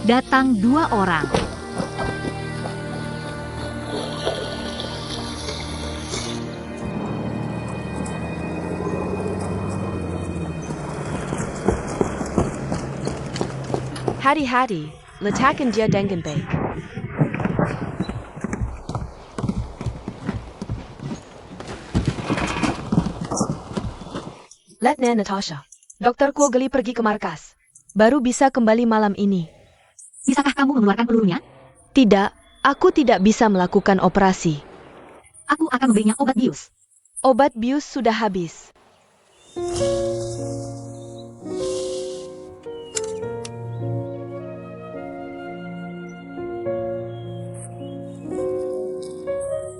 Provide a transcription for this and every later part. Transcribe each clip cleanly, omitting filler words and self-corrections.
datang 2 orang. Hati-hati, letakkan dia dengan baik. Letnan Natasha, Dokter Kuogeli pergi ke markas. Baru bisa kembali malam ini. Bisakah kamu mengeluarkan pelurunya? Tidak, aku tidak bisa melakukan operasi. Aku akan memberinya obat bius. Obat bius sudah habis.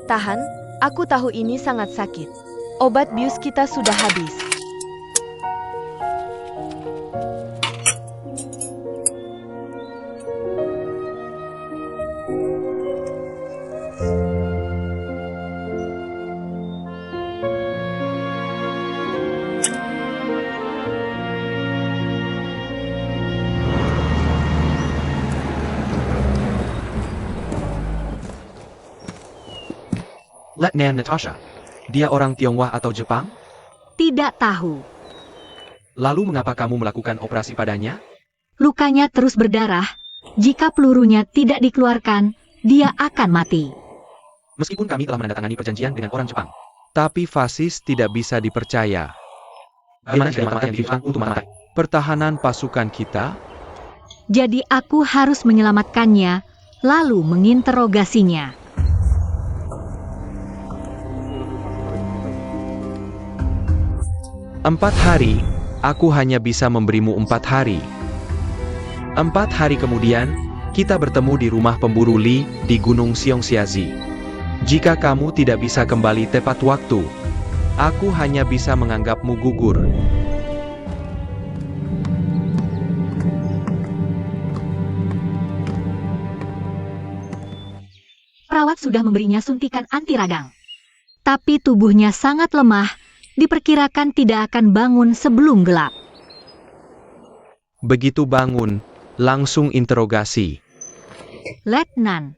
Tahan, aku tahu ini sangat sakit. Obat bius kita sudah habis. Letnan Natasha. Dia orang Tionghoa atau Jepang? Tidak tahu. Lalu mengapa kamu melakukan operasi padanya? Lukanya terus berdarah. Jika pelurunya tidak dikeluarkan, dia akan mati. Meskipun kami telah menandatangani perjanjian dengan orang Jepang. Tapi fasis tidak bisa dipercaya. Bagaimana jika mata-mata yang ditilang untuk mata? Pertahanan pasukan kita? Jadi aku harus menyelamatkannya, lalu menginterogasinya. 4 hari, aku hanya bisa memberimu 4 hari. 4 hari kemudian, kita bertemu di rumah pemburu Li di Gunung Xiongxiazi. Jika kamu tidak bisa kembali tepat waktu, aku hanya bisa menganggapmu gugur. Perawat sudah memberinya suntikan anti radang. Tapi tubuhnya sangat lemah, diperkirakan tidak akan bangun sebelum gelap. Begitu bangun, langsung interogasi. Letnan,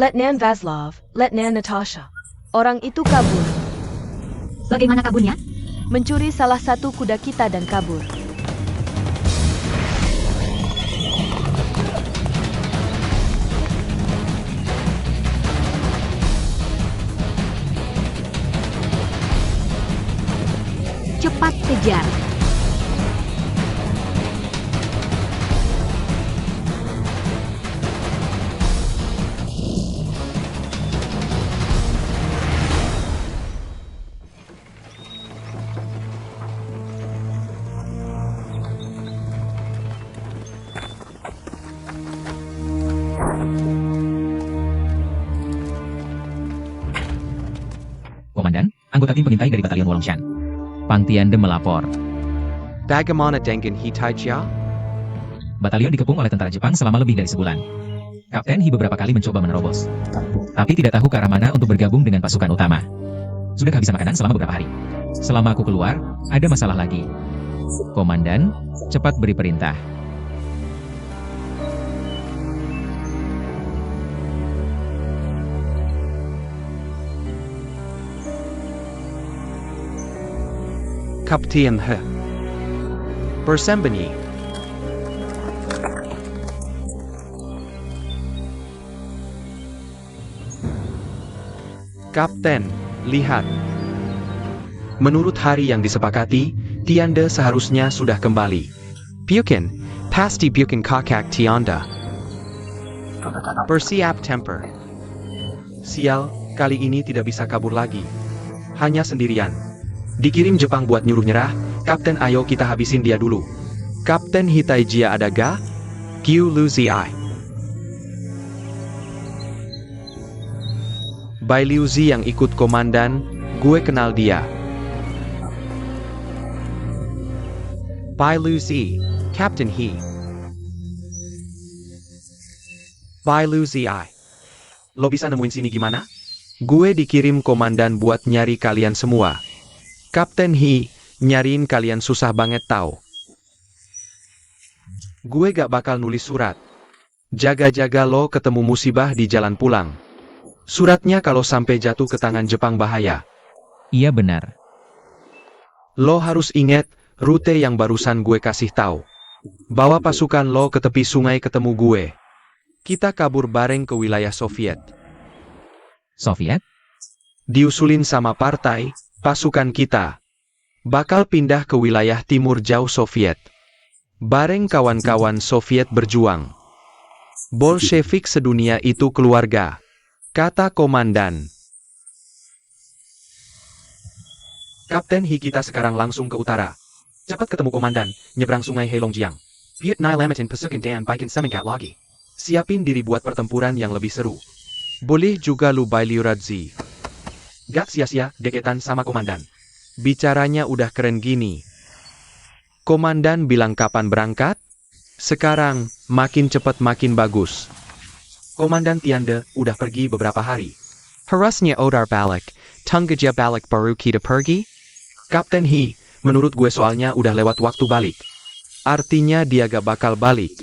Letnan Vaslov, Letnan Natasha. Orang itu kabur. bagaimana kaburnya? Mencuri salah satu kuda kita dan kabur. Cepat kejar. Komandan, anggota tim pengintai dari Batalion Wolongshan. Pang Tiande melapor. Bagaimana dengan Hitaicha? Batalion dikepung oleh tentara Jepang selama lebih dari sebulan. Kapten Hi beberapa kali mencoba menerobos. Tapi tidak tahu ke arah mana untuk bergabung dengan pasukan utama. Sudah kehabisan makanan selama beberapa hari. Selama aku keluar, ada masalah lagi. Komandan, cepat beri perintah. Kapten He. Bersembunyi. Kapten, lihat. Menurut hari yang disepakati, Tianda seharusnya sudah kembali. Bukan, pasti bukan kakak Tianda. Bersiap temper. Sial, kali ini tidak bisa kabur lagi. Hanya sendirian. Dikirim Jepang buat nyuruh nyerah, Kapten ayo kita habisin dia dulu. Kapten Hitaijia ada ga? Qiu Lu Zi. Bai Liu Zi yang ikut komandan, gue kenal dia. Bai Liu Zi, Captain He. Bai Liu Zi. Lo bisa nemuin sini gimana? Gue dikirim komandan buat nyari kalian semua. Kapten He, nyariin kalian susah banget tau. Gue gak bakal nulis surat. Jaga-jaga lo ketemu musibah di jalan pulang. Suratnya kalau sampai jatuh ke tangan Jepang bahaya. Iya benar. Lo harus inget rute yang barusan gue kasih tahu. Bawa pasukan lo ke tepi sungai ketemu gue. Kita kabur bareng ke wilayah Soviet. Soviet? Diusulin sama partai, pasukan kita bakal pindah ke wilayah timur jauh Soviet. Bareng kawan-kawan Soviet berjuang. Bolshevik sedunia itu keluarga, kata komandan. Kapten He, kita sekarang langsung ke utara. Cepat ketemu komandan, nyebrang sungai Heilongjiang. Vietnam Lamatin Pasukan dan Baikan Semengat lagi. Siapin diri buat pertempuran yang lebih seru. Boleh juga lu Bai Liu Zi. Gak sia-sia deketan sama komandan. Bicaranya udah keren gini. Komandan bilang kapan berangkat? Sekarang, makin cepat makin bagus. Komandan Tiande udah pergi beberapa hari. Harusnya odar balik, tunggaja balik baru kita pergi? Kapten He, menurut gue soalnya udah lewat waktu balik. Artinya dia gak bakal balik.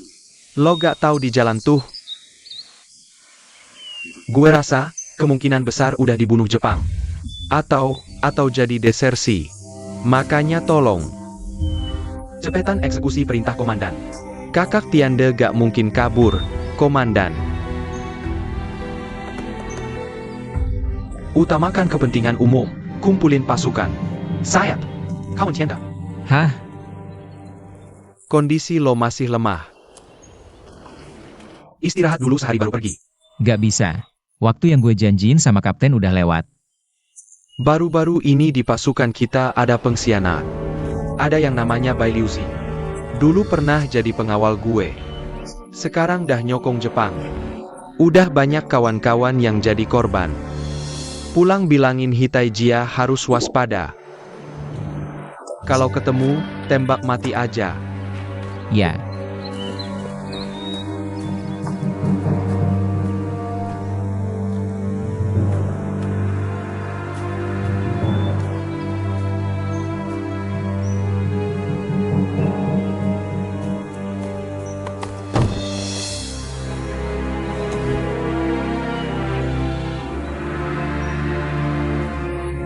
Lo gak tahu di jalan tuh. Gue rasa, kemungkinan besar udah dibunuh Jepang. Atau jadi desersi. Makanya tolong. Cepetan eksekusi perintah komandan. Kakak Tiande gak mungkin kabur, komandan. Utamakan kepentingan umum, kumpulin pasukan. Sayap, kawan Tiande. Hah? Kondisi lo masih lemah. Istirahat dulu sehari baru pergi. Gak bisa. Waktu yang gue janjiin sama kapten udah lewat. Baru-baru ini di pasukan kita ada pengkhianat. Ada yang namanya Bai Liu Zi. Dulu pernah jadi pengawal gue. Sekarang dah nyokong Jepang. Udah banyak kawan-kawan yang jadi korban. Pulang bilangin Hitaijia harus waspada. Kalau ketemu, tembak mati aja. Ya.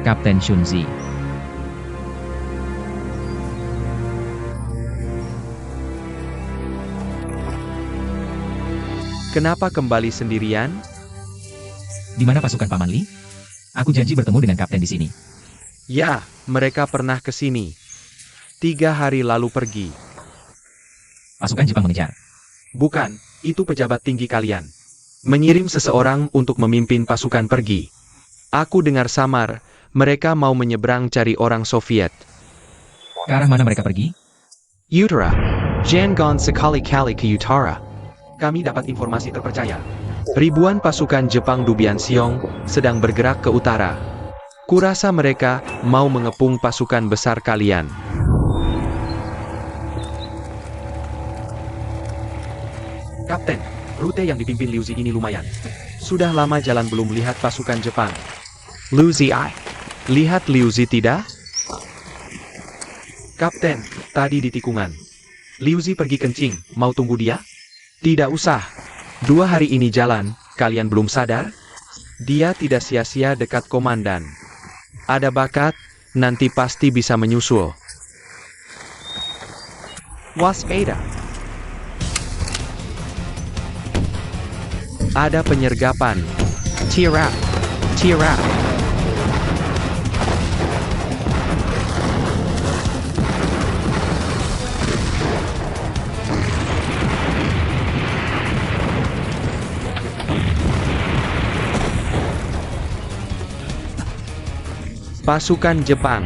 Kapten Shunzi. Kenapa kembali sendirian? Di mana pasukan Paman Li? Aku janji bertemu dengan kapten di sini. Ya, mereka pernah ke sini. 3 hari lalu pergi. Pasukan Jepang mengejar. Bukan, itu pejabat tinggi kalian. Mengirim seseorang untuk memimpin pasukan pergi. Aku dengar samar, mereka mau menyeberang cari orang Soviet. Ke arah mana mereka pergi? Utara. Jangan sekali-kali ke utara. Kami dapat informasi terpercaya. Ribuan pasukan Jepang Dubiansiong sedang bergerak ke utara. Kurasa mereka mau mengepung pasukan besar kalian. Kapten, rute yang dipimpin Liu Zi ini lumayan. Sudah lama jalan belum lihat pasukan Jepang. Liu Zi, lihat Liu Zi tidak? Kapten, tadi di tikungan. Liu Zi pergi kencing, mau tunggu dia? Tidak usah. 2 hari ini jalan, kalian belum sadar? Dia tidak sia-sia dekat komandan. Ada bakat, nanti pasti bisa menyusul. Waspada. Ada penyergapan. Tear up. Tear up. Pasukan Jepang,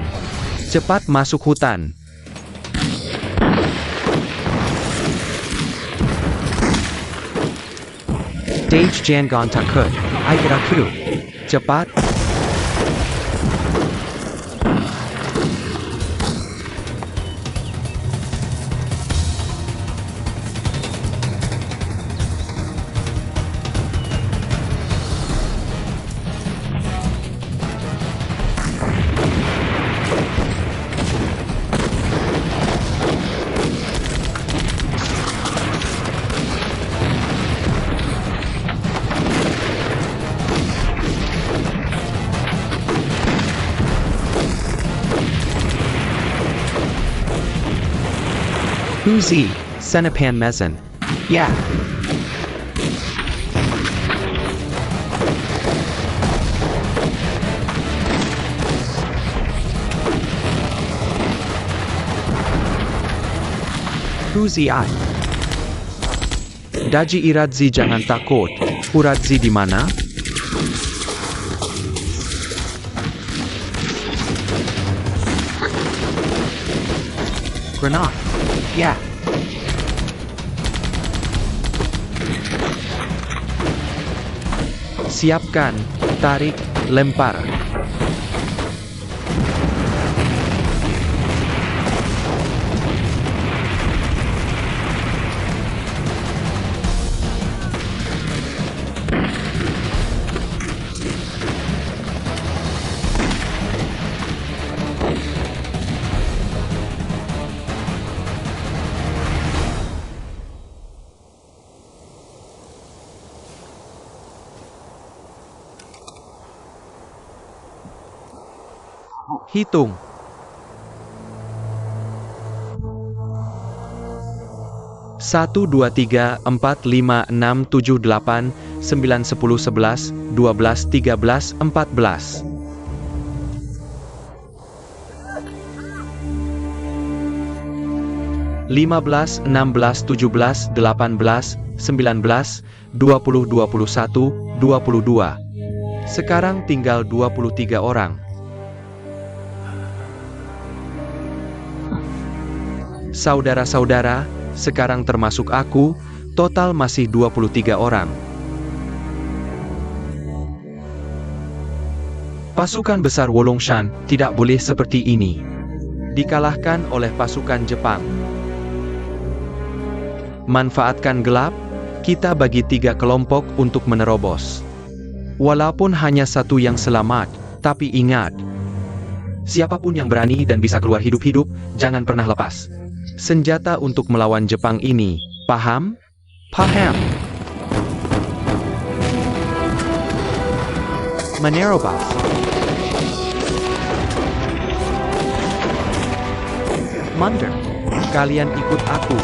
cepat masuk hutan. Stage Jangon Takut, Aikirakuru. Cepat. Uzi, Senapan Mezen. Yeah. Uzi I. Daji Iradzi jangan takut. Uradzi di mana? Grenade. Yeah. Siapkan, tarik, lempar. Hitung. 1, 2, 3, 4, 5, 6, 7, 8, 9, 10, 11, 12, 13, 14. 15, 16, 17, 18, 19, 20, 21, 22. Sekarang tinggal 23 orang. Saudara-saudara, sekarang termasuk aku, total masih 23 orang. Pasukan besar Wolongshan tidak boleh seperti ini. Dikalahkan oleh pasukan Jepang. Manfaatkan gelap, kita bagi 3 kelompok untuk menerobos. Walaupun hanya satu yang selamat, tapi ingat, siapapun yang berani dan bisa keluar hidup-hidup, jangan pernah lepas senjata untuk melawan Jepang ini, paham? Paham. Menerobos. Mundur. Kalian ikut aku.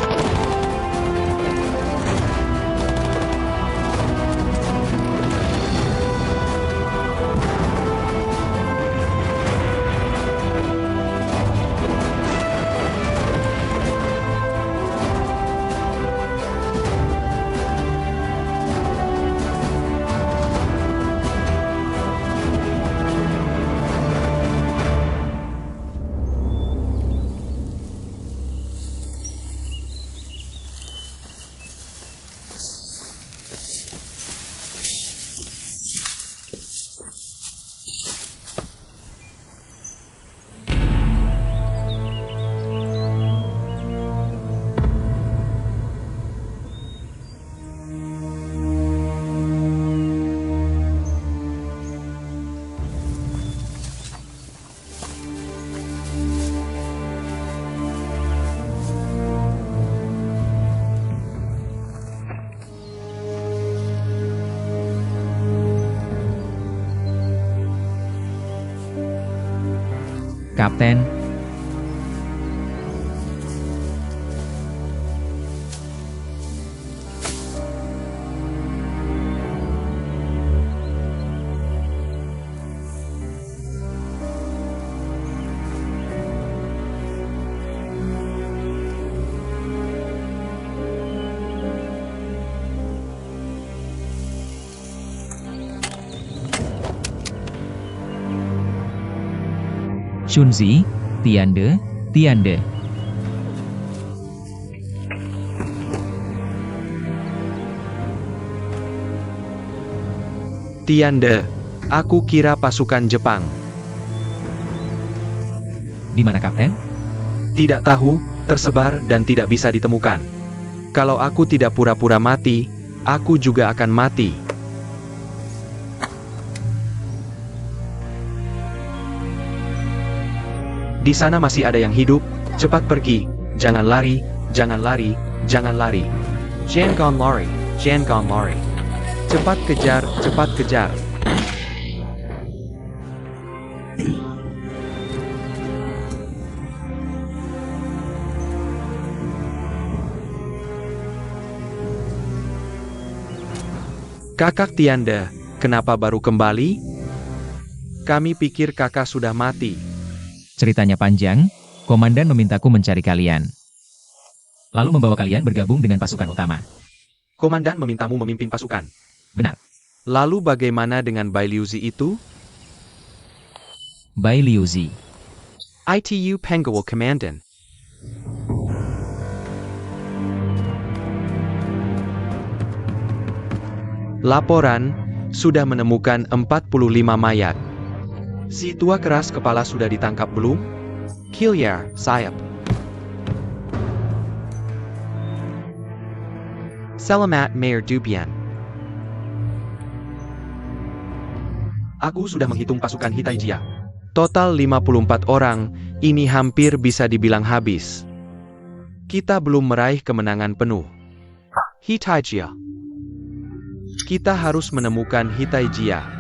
Kapten, Shunzi, Tiande, Tiande. Tiande, aku kira pasukan Jepang. Di mana, Kapten? Tidak tahu, tersebar dan tidak bisa ditemukan. Kalau aku tidak pura-pura mati, aku juga akan mati. Di sana masih ada yang hidup, cepat pergi, jangan lari, jangan lari, jangan lari. Jangan lari, jangan lari. Cepat kejar, cepat kejar. Kakak Tiande, kenapa baru kembali? Kami pikir kakak sudah mati. Ceritanya panjang, komandan memintaku mencari kalian. Lalu membawa kalian bergabung dengan pasukan utama. Komandan memintamu memimpin pasukan. Benar. Lalu bagaimana dengan Bai Liuzi itu? Bai Liuzi. ITU Penggawal Komandan. Laporan, sudah menemukan 45 mayat. Si tua keras kepala sudah ditangkap belum? Kilyar, Sayap. Selamat Mayor Dubian. Aku sudah menghitung pasukan Hitaijia. Total 54 orang, ini hampir bisa dibilang habis. Kita belum meraih kemenangan penuh. Hitaijia. Kita harus menemukan Hitaijia.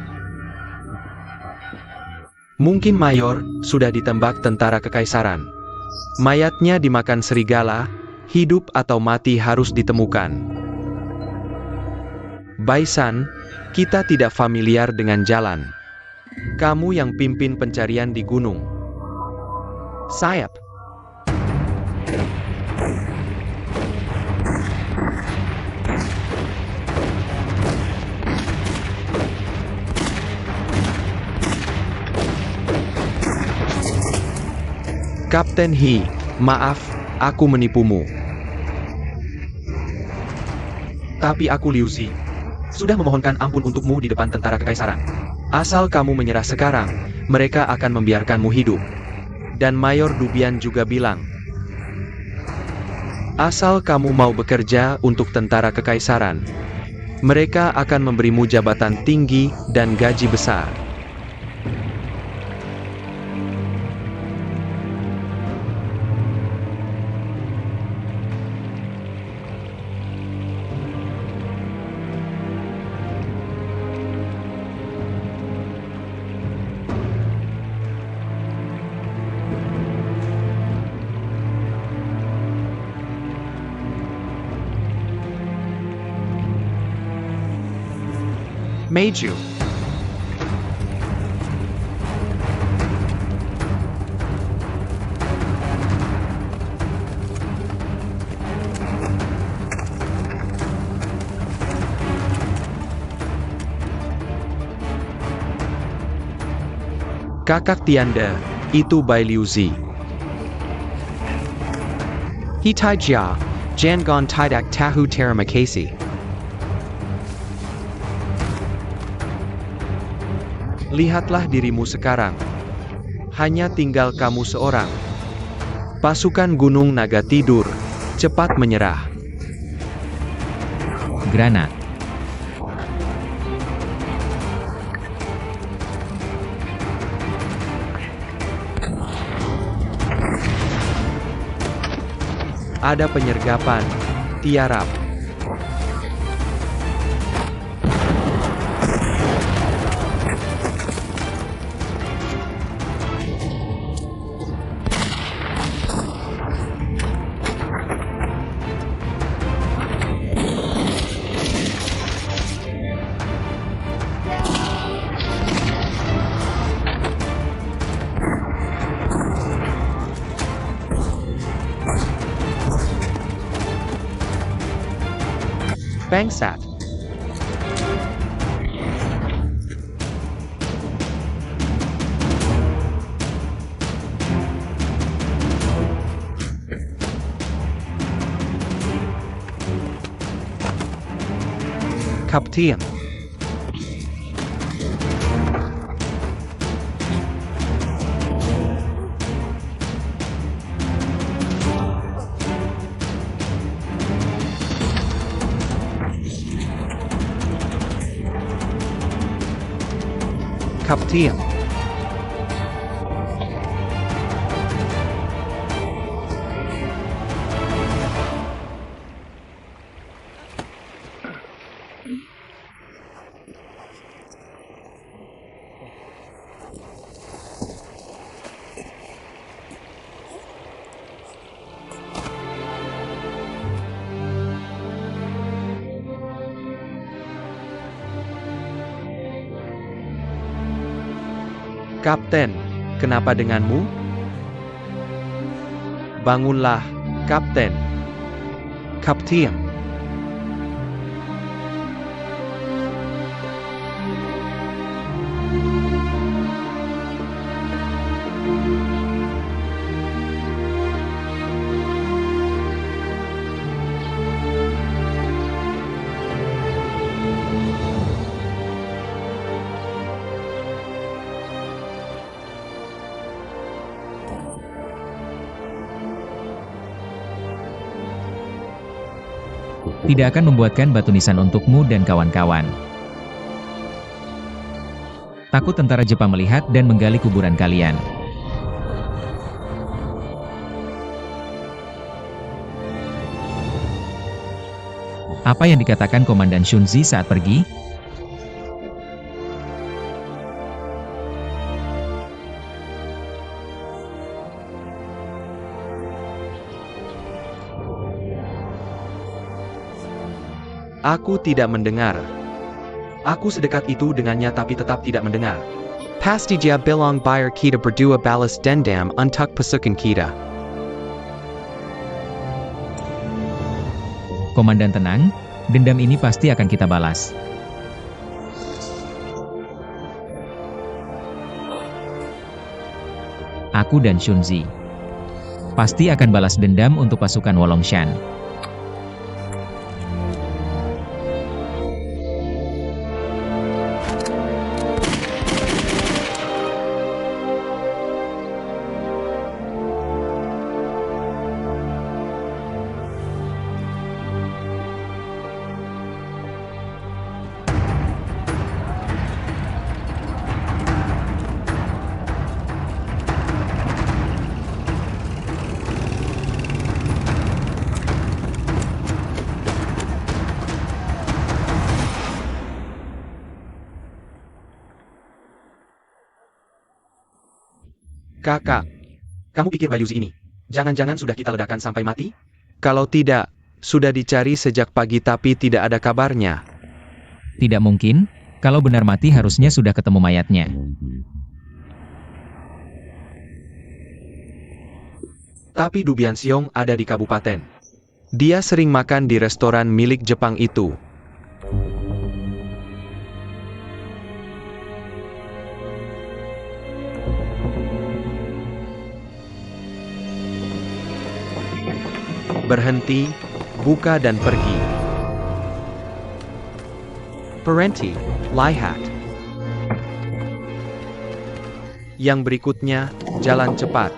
Mungkin Mayor sudah ditembak tentara kekaisaran. Mayatnya dimakan serigala, hidup atau mati harus ditemukan. Baisan, kita tidak familiar dengan jalan. Kamu yang pimpin pencarian di gunung. Sayap. Kapten He, maaf, aku menipumu. Tapi aku Liuzi, sudah memohonkan ampun untukmu di depan tentara kekaisaran. Asal kamu menyerah sekarang, mereka akan membiarkanmu hidup. Dan Mayor Dubian juga bilang, asal kamu mau bekerja untuk tentara kekaisaran, mereka akan memberimu jabatan tinggi dan gaji besar. Meiju. Kakak Tiande, itu Bai Liuzi. Hitaijia, Jangon Tidak Tahu Terima Kasih. Lihatlah dirimu sekarang. Hanya tinggal kamu seorang. Pasukan Gunung Naga tidur, cepat menyerah. Granat. Ada penyergapan, tiarap. Bangsat. Kapten. Kapten. Kapten, kenapa denganmu? Bangunlah, Kapten. Kapten. Tidak akan membuatkan batu nisan untukmu dan kawan-kawan. Takut tentara Jepang melihat dan menggali kuburan kalian. Apa yang dikatakan Komandan Shunzi saat pergi? Aku tidak mendengar. Aku sedekat itu dengannya tapi tetap tidak mendengar. Pasti dia bilang biar kita berdua balas dendam untuk pasukan kita. Komandan tenang, dendam ini pasti akan kita balas. Aku dan Shunzi pasti akan balas dendam untuk pasukan Wolongshan. Kakak, kamu pikir Bayuzi ini, jangan-jangan sudah kita ledakan sampai mati? Kalau tidak, sudah dicari sejak pagi tapi tidak ada kabarnya. Tidak mungkin, kalau benar mati harusnya sudah ketemu mayatnya. Tapi Du Bianxiong ada di kabupaten. Dia sering makan di restoran milik Jepang itu. Berhenti, buka dan pergi. Berhenti, lihat. Yang berikutnya, jalan cepat.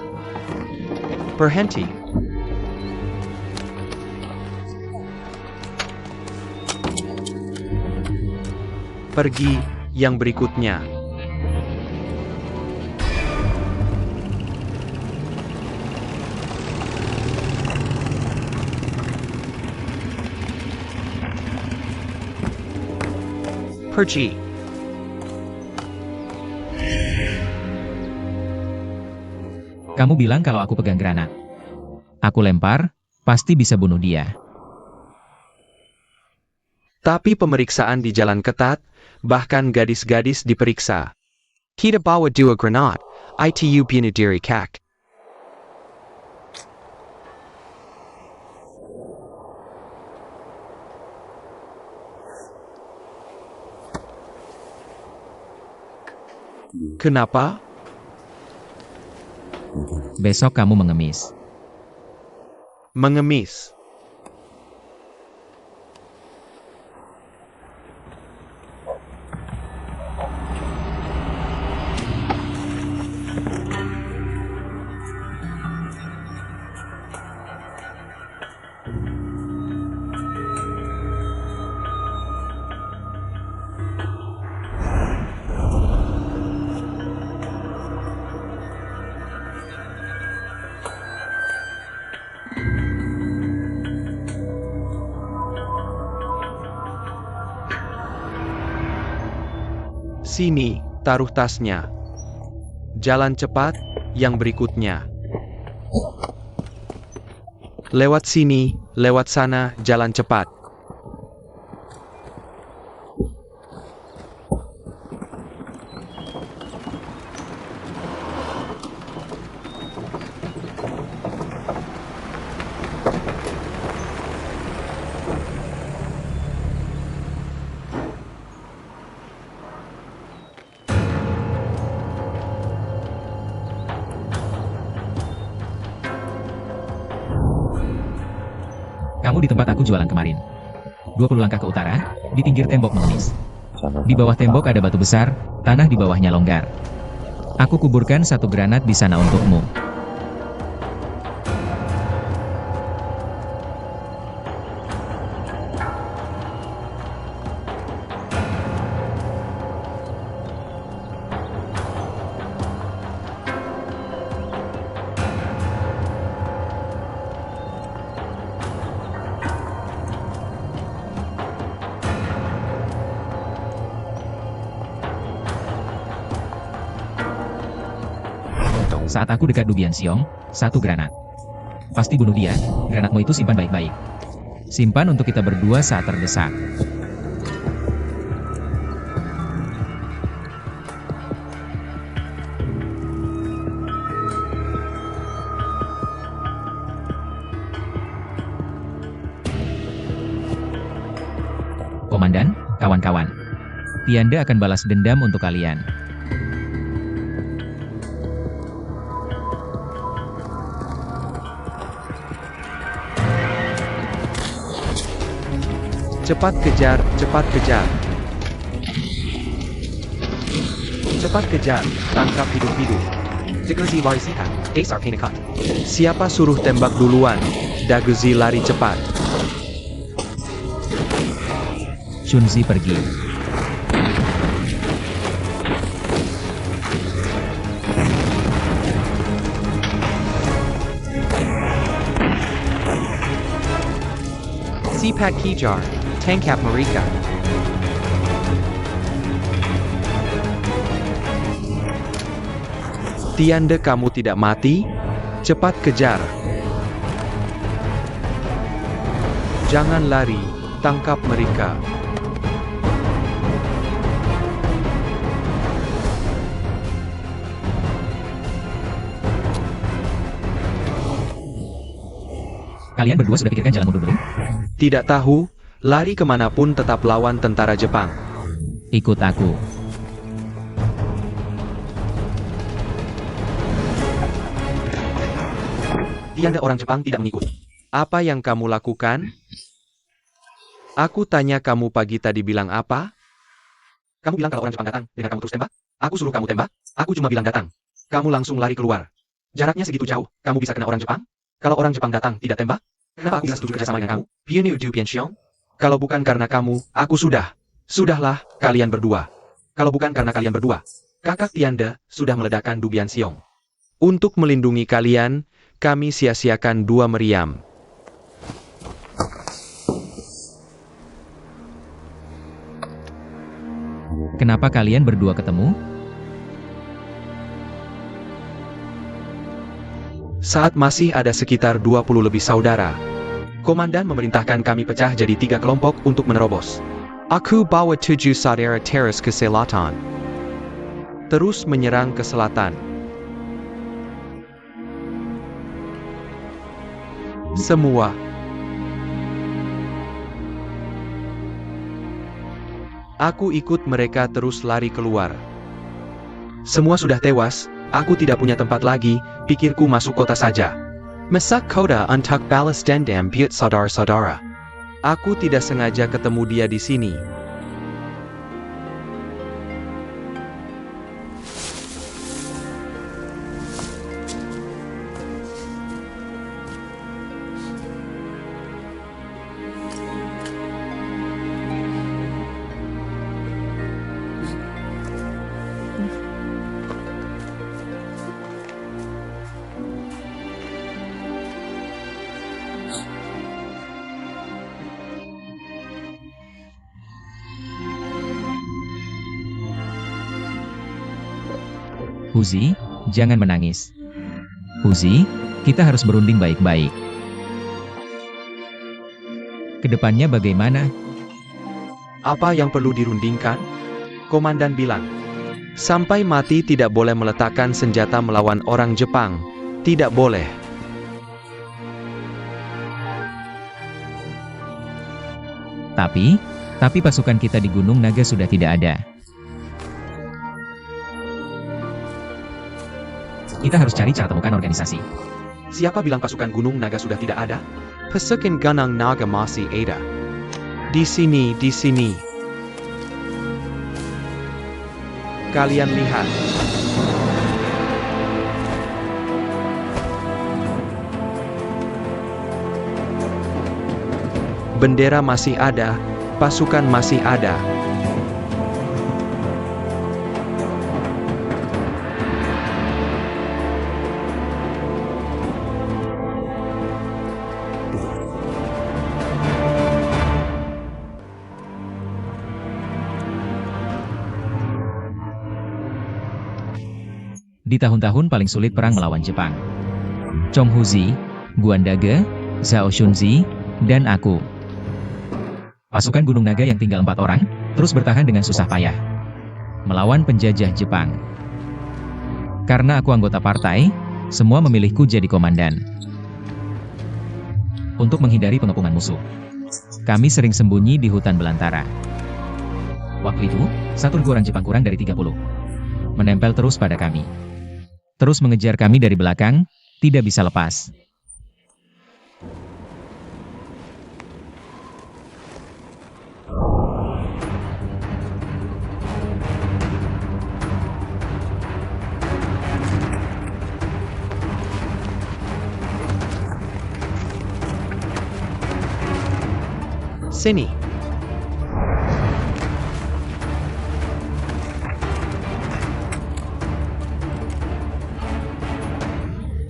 Berhenti. Pergi, yang berikutnya. Pergi. Kamu bilang kalau aku pegang granat. Aku lempar, pasti bisa bunuh dia. Tapi pemeriksaan di jalan ketat, bahkan gadis-gadis diperiksa. Kita bawa 2 granat, itu bunuh diri kak. Kenapa? Besok kamu mengemis. Mengemis. Sini, taruh tasnya. Jalan cepat, yang berikutnya. Lewat sini, lewat sana, jalan cepat. Kamu di tempat aku jualan kemarin. 20 langkah ke utara, di pinggir tembok mengemis. Di bawah tembok ada batu besar, tanah di bawahnya longgar. Aku kuburkan 1 granat di sana untukmu. Saat aku dekat Dubian Siong, 1 granat. Pasti bunuh dia, granatmu itu simpan baik-baik. Simpan untuk kita berdua saat terdesak. Komandan, kawan-kawan. Tianda akan balas dendam untuk kalian. Cepat kejar, cepat kejar. Cepat kejar, tangkap hidup-hidup. Daguzi lari sikat, Asar Pinakat. Siapa suruh tembak duluan? Daguzi lari cepat. Chunzi pergi. Sipat Kijar, Tangkap Marika. Tianda kamu tidak mati? Cepat kejar. Jangan lari, tangkap mereka. Kalian berdua sudah pikirkan jalan mundur belum? Tidak tahu, lari kemanapun tetap lawan tentara Jepang. Ikut aku. Tianda orang Jepang tidak mengikut. Apa yang kamu lakukan? Aku tanya kamu pagi tadi bilang apa? Kamu bilang kalau orang Jepang datang, dengan kamu terus tembak? Aku suruh kamu tembak? Aku cuma bilang datang. Kamu langsung lari keluar. Jaraknya segitu jauh, kamu bisa kena orang Jepang? Kalau orang Jepang datang, tidak tembak? Kenapa aku bisa setuju kerjasama dengan kamu? Pianu du Pianxiong? Kalau bukan karena kamu, aku sudah. Sudahlah, kalian berdua. Kalau bukan karena kalian berdua, kakak Tianda sudah meledakkan Dubian Siong. Untuk melindungi kalian, kami sia-siakan 2 meriam. Kenapa kalian berdua ketemu? Saat masih ada sekitar 20 lebih saudara, komandan memerintahkan kami pecah jadi 3 kelompok untuk menerobos. Aku bawa 7 saudara teras ke selatan. Terus menyerang ke selatan. Semua. Aku ikut mereka terus lari keluar. Semua sudah tewas, aku tidak punya tempat lagi, pikirku masuk kota saja. Masak kota untuk balas dendam buat saudara-saudara. Aku tidak sengaja ketemu dia di sini. Huzi, jangan menangis. Huzi, kita harus berunding baik-baik. Kedepannya bagaimana? Apa yang perlu dirundingkan? Komandan bilang, sampai mati tidak boleh meletakkan senjata melawan orang Jepang. Tidak boleh. Tapi pasukan kita di Gunung Naga sudah tidak ada. Kita harus cari cara temukan organisasi. Siapa bilang pasukan Gunung Naga sudah tidak ada? Pasukan Gunung Naga masih ada. Di sini, di sini. Kalian lihat. Bendera masih ada, pasukan masih ada. Di tahun-tahun paling sulit perang melawan Jepang. Chong Huzi, Guan Dage, Zhao Shunzi, dan aku. Pasukan Gunung Naga yang tinggal 4 orang, terus bertahan dengan susah payah. Melawan penjajah Jepang. Karena aku anggota partai, semua memilihku jadi komandan. Untuk menghindari pengepungan musuh. Kami sering sembunyi di hutan belantara. Waktu itu, satu regu orang Jepang kurang dari 30. Menempel terus pada kami. Terus mengejar kami dari belakang, tidak bisa lepas. Sini.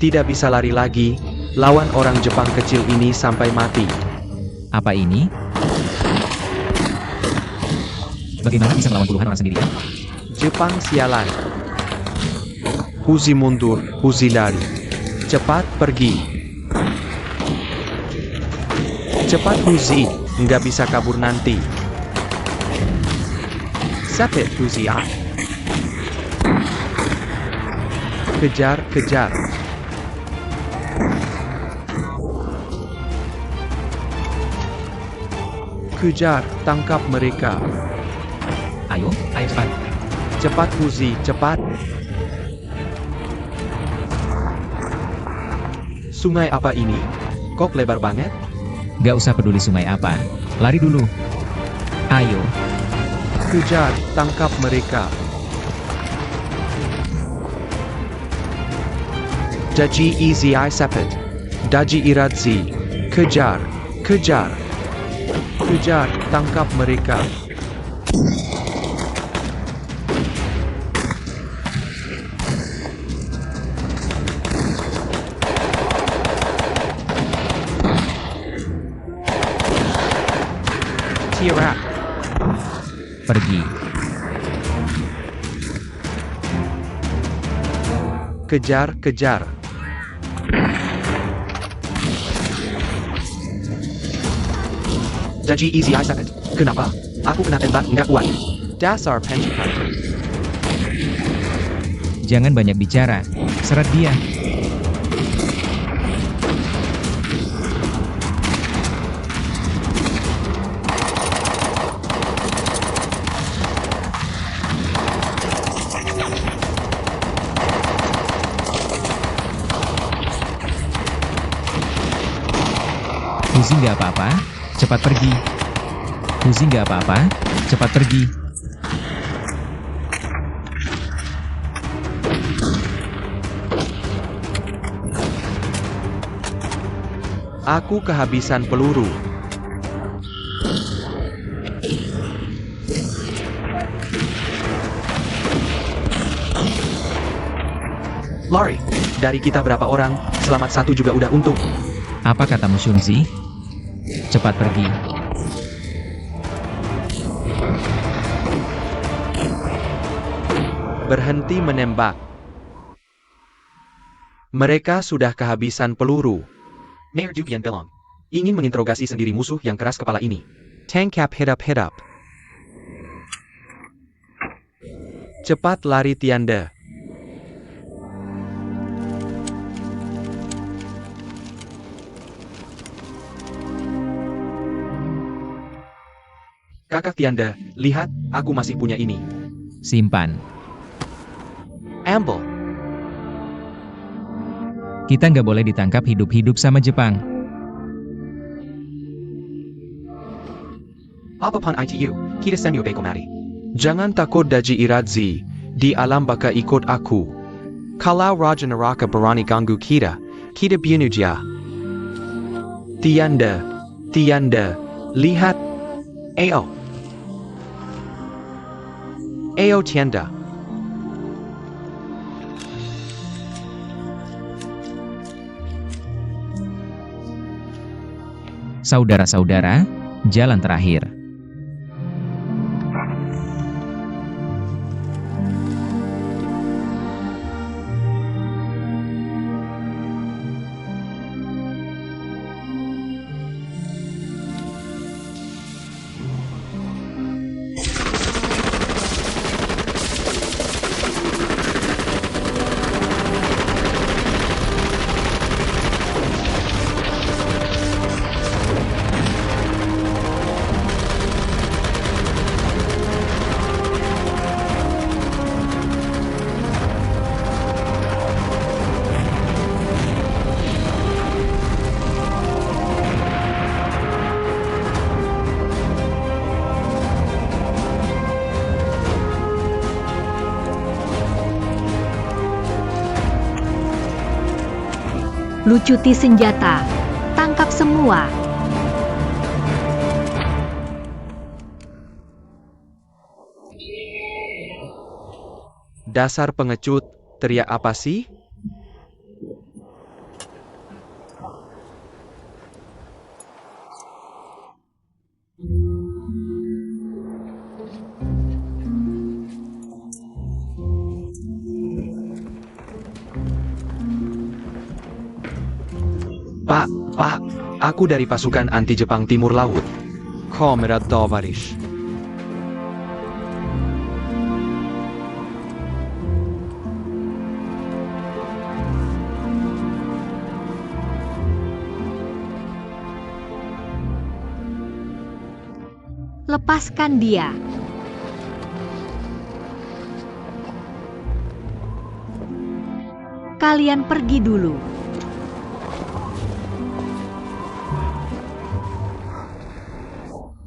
Tidak bisa lari lagi, lawan orang Jepang kecil ini sampai mati. Apa ini? Bagaimana bisa melawan puluhan orang sendirian? Jepang sialan. Huzi mundur, Huzi lari. Cepat pergi. Cepat Huzi, nggak bisa kabur nanti. Sapit Huzi ah. Kejar, kejar. Kejar, tangkap mereka. Ayo cepat. Cepat Huzi, cepat. Sungai apa ini? Kok lebar banget? Gak usah peduli sungai apa. Lari dulu. Ayo. Kejar, tangkap mereka. Daji Izi Sapit. Daji Iradzi. Kejar, kejar. Kejar, tangkap mereka. Tirak. Pergi. Kejar, kejar. Daji Easy Sapit. Kenapa? Aku kena tembak nggak kuat. Dasar pencekat. Jangan banyak bicara. Seret dia. Huzi nggak apa-apa, cepat pergi. Huzi nggak apa-apa, cepat pergi. Aku kehabisan peluru. Lari. Dari kita berapa orang, selamat satu juga udah untung. Apa katamu Shunzi? Cepat pergi. Berhenti menembak. Mereka sudah kehabisan peluru. Mayor Dupian Belong ingin menginterogasi sendiri musuh yang keras kepala ini. Tangkap hidap-hidap. Cepat lari Tianda. Kakak Tianda, lihat, aku masih punya ini. Simpan. Ambil. Kita nggak boleh ditangkap hidup-hidup sama Jepang. Apapun itu, kita semua beko mari. Jangan takut Daji Iradzi, di alam baka ikut aku. Kalau Raja Neraka berani ganggu kita, kita bunuh dia. Tianda, Tianda, lihat. Ayo. Ayo Tianda. Saudara-saudara, jalan terakhir. Lucuti senjata. Tangkap semua. Dasar pengecut, teriak apa sih? Pak, aku dari pasukan anti Jepang Timur Laut. Komrad Tovarish. Lepaskan dia. Kalian pergi dulu.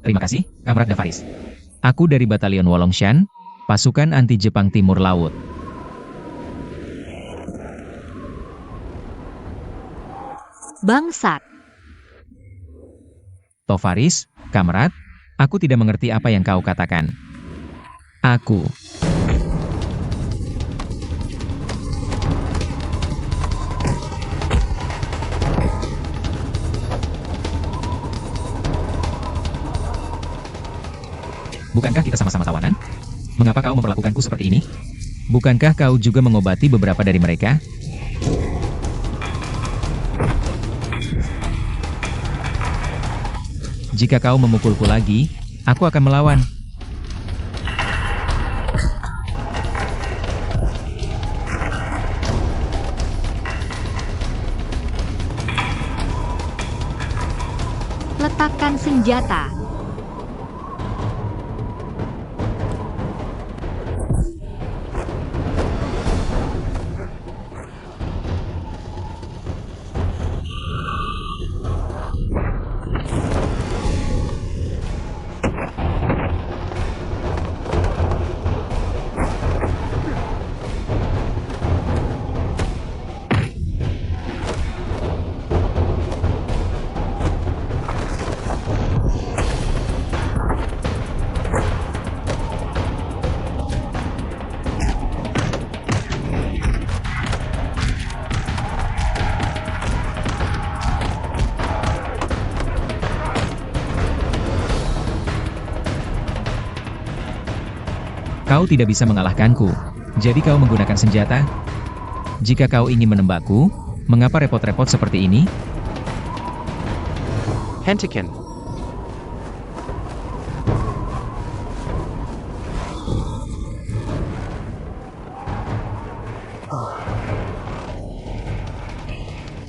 Terima kasih, Kamrat Davaris. Aku dari Batalion Wolongshan, pasukan anti Jepang Timur Laut. Bangsat. Tovaris, Kamrat, aku tidak mengerti apa yang kau katakan. Aku. Bukankah kita sama-sama tawanan? Mengapa kau memperlakukanku seperti ini? Bukankah kau juga mengobati beberapa dari mereka? Jika kau memukulku lagi, aku akan melawan. Letakkan senjata. Kau tidak bisa mengalahkanku. Jadi kau menggunakan senjata? Jika kau ingin menembakku, mengapa repot-repot seperti ini? Hentikan.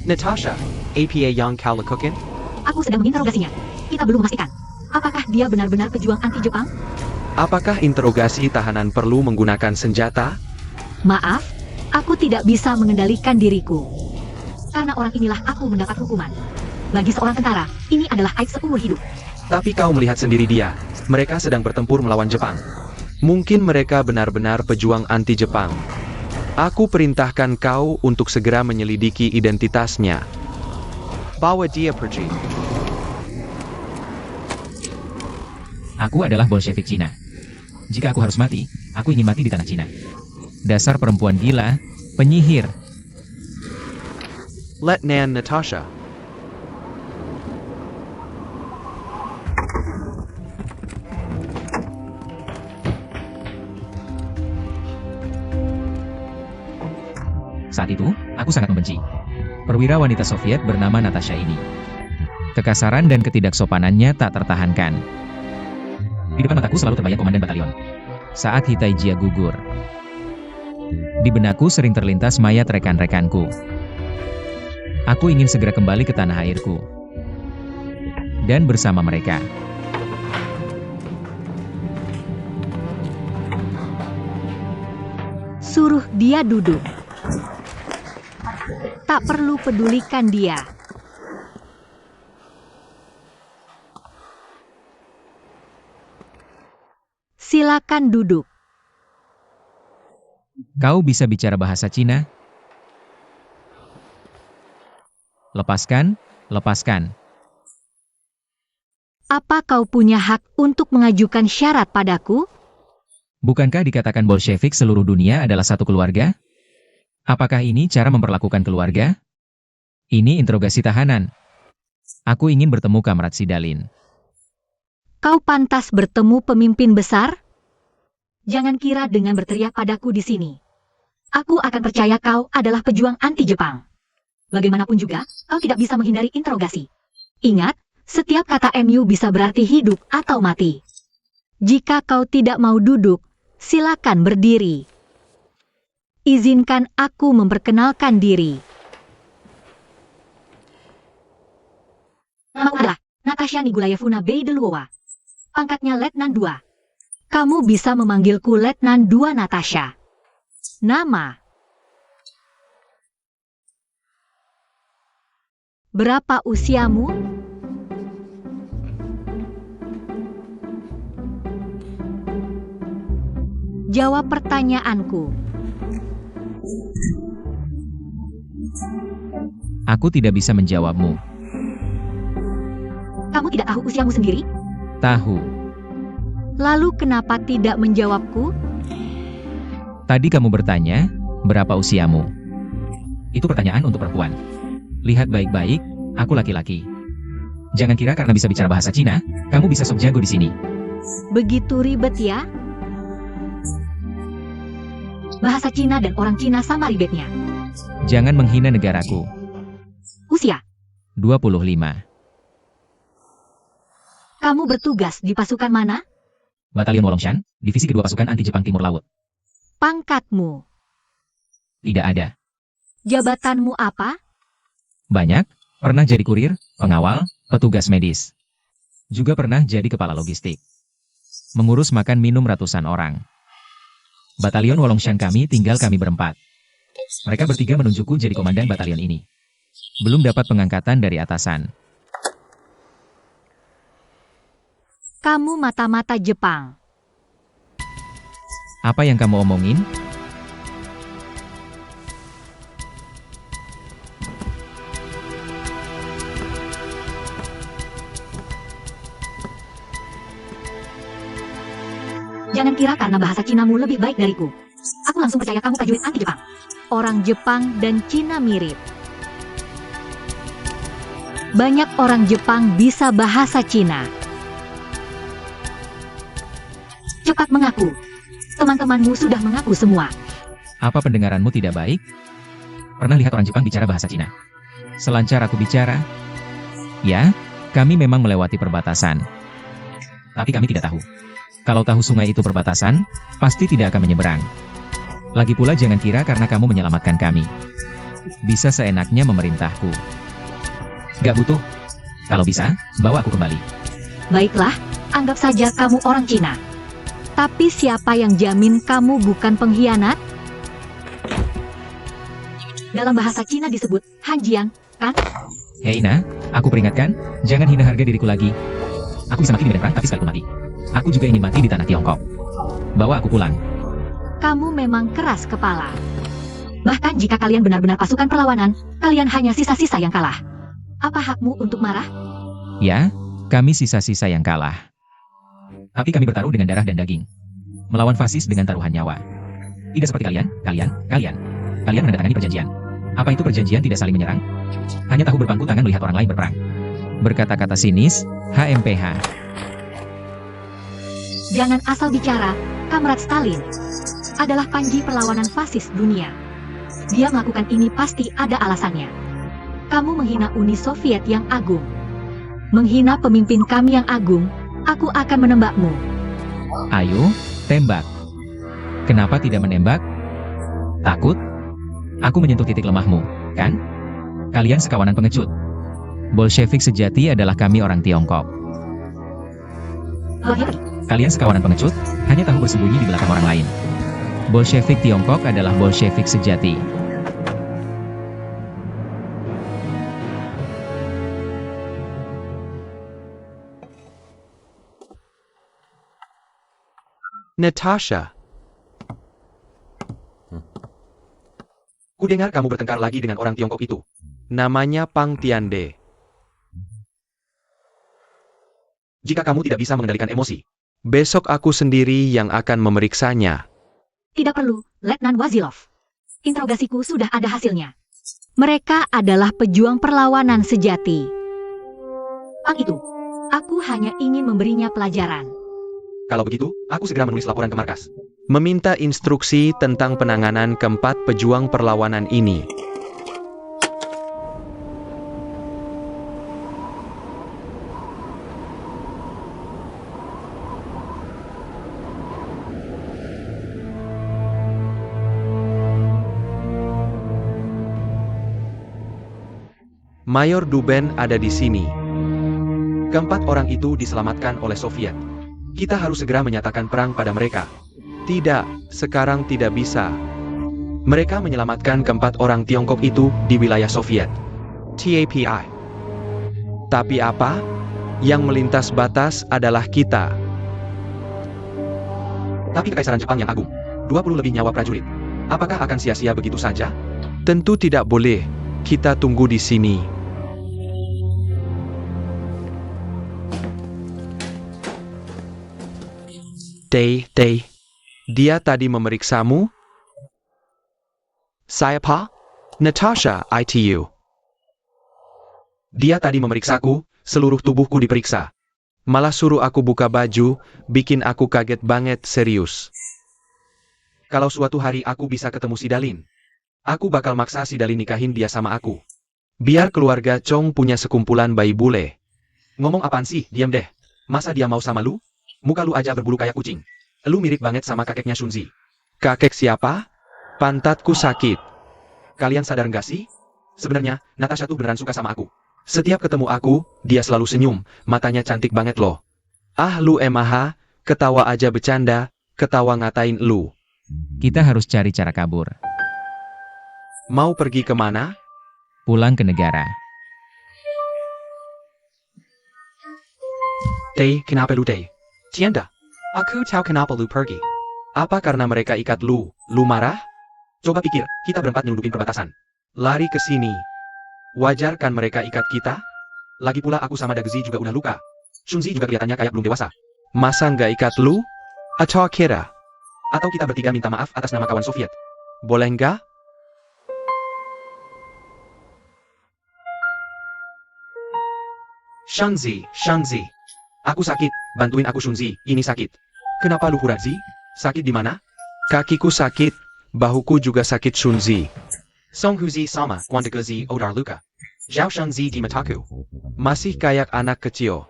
Natasha, APA yang kau lakukan? Aku sedang menginterogasinya. Kita belum memastikan. Apakah dia benar-benar pejuang anti-Jepang? Apakah interogasi tahanan perlu menggunakan senjata? Maaf, aku tidak bisa mengendalikan diriku. Karena orang inilah aku mendapat hukuman. Bagi seorang tentara, ini adalah aib seumur hidup. Tapi kau melihat sendiri dia. Mereka sedang bertempur melawan Jepang. Mungkin mereka benar-benar pejuang anti-Jepang. Aku perintahkan kau untuk segera menyelidiki identitasnya. Bawa dia pergi. Aku adalah Bolshevik Cina. Jika aku harus mati, aku ingin mati di tanah Cina. Dasar perempuan gila, penyihir. Letnan Natasha. Saat itu, aku sangat membenci perwira wanita Soviet bernama Natasha ini. Kekasaran dan ketidaksopanannya tak tertahankan. Di depan mataku selalu terbayang komandan batalion saat Hitaijia gugur. Di benakku sering terlintas mayat rekan-rekanku. Aku ingin segera kembali ke tanah airku dan bersama mereka. Suruh dia duduk. Tak perlu pedulikan dia. Silakan duduk. Kau bisa bicara bahasa Cina? Lepaskan, lepaskan. Apa kau punya hak untuk mengajukan syarat padaku? Bukankah dikatakan Bolshevik seluruh dunia adalah satu keluarga? Apakah ini cara memperlakukan keluarga? Ini interogasi tahanan. Aku ingin bertemu Kamrat Sidalin. Kau pantas bertemu pemimpin besar? Jangan kira dengan berteriak padaku di sini. Aku akan percaya kau adalah pejuang anti-Jepang. Bagaimanapun juga, kau tidak bisa menghindari interogasi. Ingat, setiap kata MU bisa berarti hidup atau mati. Jika kau tidak mau duduk, silakan berdiri. Izinkan aku memperkenalkan diri. Namaku adalah Natasha Nigulayevna Beydeluova. Pangkatnya Letnan 2. Kamu bisa memanggilku Letnan 2 Natasha. Nama. Berapa usiamu? Jawab pertanyaanku. Aku tidak bisa menjawabmu. Kamu tidak tahu usiamu sendiri? Tahu. Lalu kenapa tidak menjawabku? Tadi kamu bertanya, berapa usiamu? Itu pertanyaan untuk perempuan. Lihat baik-baik, aku laki-laki. Jangan kira karena bisa bicara bahasa Cina, kamu bisa sok jago di sini. Begitu ribet ya? Bahasa Cina dan orang Cina sama ribetnya. Jangan menghina negaraku. Usia. 25. Kamu bertugas di pasukan mana? Batalion Wolongshan, divisi kedua pasukan anti-Jepang Timur Laut. Pangkatmu. Tidak ada. Jabatanmu apa? Banyak, pernah jadi kurir, pengawal, petugas medis. Juga pernah jadi kepala logistik. Mengurus makan minum ratusan orang. Batalion Wolongshan kami tinggal kami berempat. Mereka bertiga menunjukku jadi komandan batalion ini. Belum dapat pengangkatan dari atasan. Kamu mata-mata Jepang. Apa yang kamu omongin? Jangan kira karena bahasa Cinamu lebih baik dariku. Aku langsung percaya kamu prajurit anti-Jepang. Orang Jepang dan Cina mirip. Banyak orang Jepang bisa bahasa Cina. Cepat mengaku. Teman-temanmu sudah mengaku semua. Apa pendengaranmu tidak baik? pernah lihat orang Jepang bicara bahasa Cina. Selancar aku bicara, ya, kami memang melewati perbatasan. Tapi kami tidak tahu. Kalau tahu sungai itu perbatasan, pasti tidak akan menyeberang. Lagi pula jangan kira karena kamu menyelamatkan kami, bisa seenaknya memerintahku. Gak butuh. Kalau bisa, bawa aku kembali. Baiklah, anggap saja kamu orang Cina. Tapi siapa yang jamin kamu bukan pengkhianat? Dalam bahasa Cina disebut Hanjian, kan? Hei Ina, aku peringatkan, jangan hina harga diriku lagi. Aku bisa mati di medan perang, tapi sekalipun mati, aku juga ingin mati di tanah Tiongkok. Bawa aku pulang. Kamu memang keras kepala. Bahkan jika kalian benar-benar pasukan perlawanan, kalian hanya sisa-sisa yang kalah. Apa hakmu untuk marah? Ya, kami sisa-sisa yang kalah. Tapi kami bertaruh dengan darah dan daging. Melawan fasis dengan taruhan nyawa. Tidak seperti kalian. Kalian menandatangani perjanjian. Apa itu perjanjian tidak saling menyerang? Hanya tahu berpangku tangan melihat orang lain berperang. Berkata-kata sinis, HMPH. Jangan asal bicara, Kamrat Stalin adalah panji perlawanan fasis dunia. Dia melakukan ini pasti ada alasannya. Kamu menghina Uni Soviet yang agung. Menghina pemimpin kami yang agung, aku akan menembakmu. Ayo, tembak. Kenapa tidak menembak? Takut? Aku menyentuh titik lemahmu, kan? Kalian sekawanan pengecut. Bolshevik sejati adalah kami orang Tiongkok. Kalian sekawanan pengecut, hanya tahu bersembunyi di belakang orang lain. Bolshevik Tiongkok adalah Bolshevik sejati. Natasha, Kudengar kamu bertengkar lagi dengan orang Tiongkok itu. namanya Pang Tiande. Jika kamu tidak bisa mengendalikan emosi, Besok aku sendiri yang akan memeriksanya. Tidak perlu, Letnan Wazilov. Interogasiku sudah ada hasilnya. Mereka adalah pejuang perlawanan sejati. Pang itu, aku hanya ingin memberinya pelajaran. kalau begitu, aku segera menulis laporan ke markas. Meminta instruksi tentang penanganan keempat pejuang perlawanan ini. Mayor Duben ada di sini. Keempat orang itu diselamatkan oleh Soviet. Kita harus segera menyatakan perang pada mereka. Tidak, sekarang tidak bisa. Mereka menyelamatkan keempat orang Tiongkok itu di wilayah Soviet. TAPI. Tapi apa? Yang melintas batas adalah kita. Tapi Kekaisaran Jepang yang agung, 20 lebih nyawa prajurit. Apakah akan sia-sia begitu saja? Tentu tidak boleh. Kita tunggu di sini. Day. Dia tadi memeriksamu? Siapa? Natasha, ITU. Dia tadi memeriksaku, seluruh tubuhku diperiksa. Malah suruh aku buka baju, bikin aku kaget banget, serius. Kalau suatu hari aku bisa ketemu si Dalin, aku bakal maksa si Dalin nikahin dia sama aku. Biar keluarga Chong punya sekumpulan bayi bule. Ngomong apaan sih, diam deh. Masa dia mau sama lu? Muka lu aja berbulu kayak kucing. Lu mirip banget sama kakeknya Shunzi. Kakek siapa? Pantatku sakit. Kalian sadar nggak sih? Sebenarnya, Natasha tuh beneran suka sama aku. Setiap ketemu aku, dia selalu senyum, matanya cantik banget loh. Ah lu emaha, ketawa aja bercanda, ketawa ngatain lu. Kita harus cari cara kabur. Mau pergi kemana? Pulang ke negara. Day, kenapa lu Day? Tianda, aku tahu kenapa lu pergi. Apa karena mereka ikat lu? Lu marah? Coba pikir, kita berempat nyelundupin perbatasan. Lari ke sini. Wajar kan mereka ikat kita? Lagi pula aku sama Dagzi juga udah luka. Shunzi juga kelihatannya kayak belum dewasa. Masa nggak ikat lu? Atau kira? Atau kita bertiga minta maaf atas nama kawan Soviet. Boleh nggak? Shunzi. Aku sakit, bantuin aku Shunzi, ini sakit. Kenapa lu Huradzi? Sakit di mana? Kakiku sakit, bahuku juga sakit Shunzi. Songhuzi sama, Wandagazi Odar Luka. Zhaoshanzi di mataku. Masih kayak anak kecil.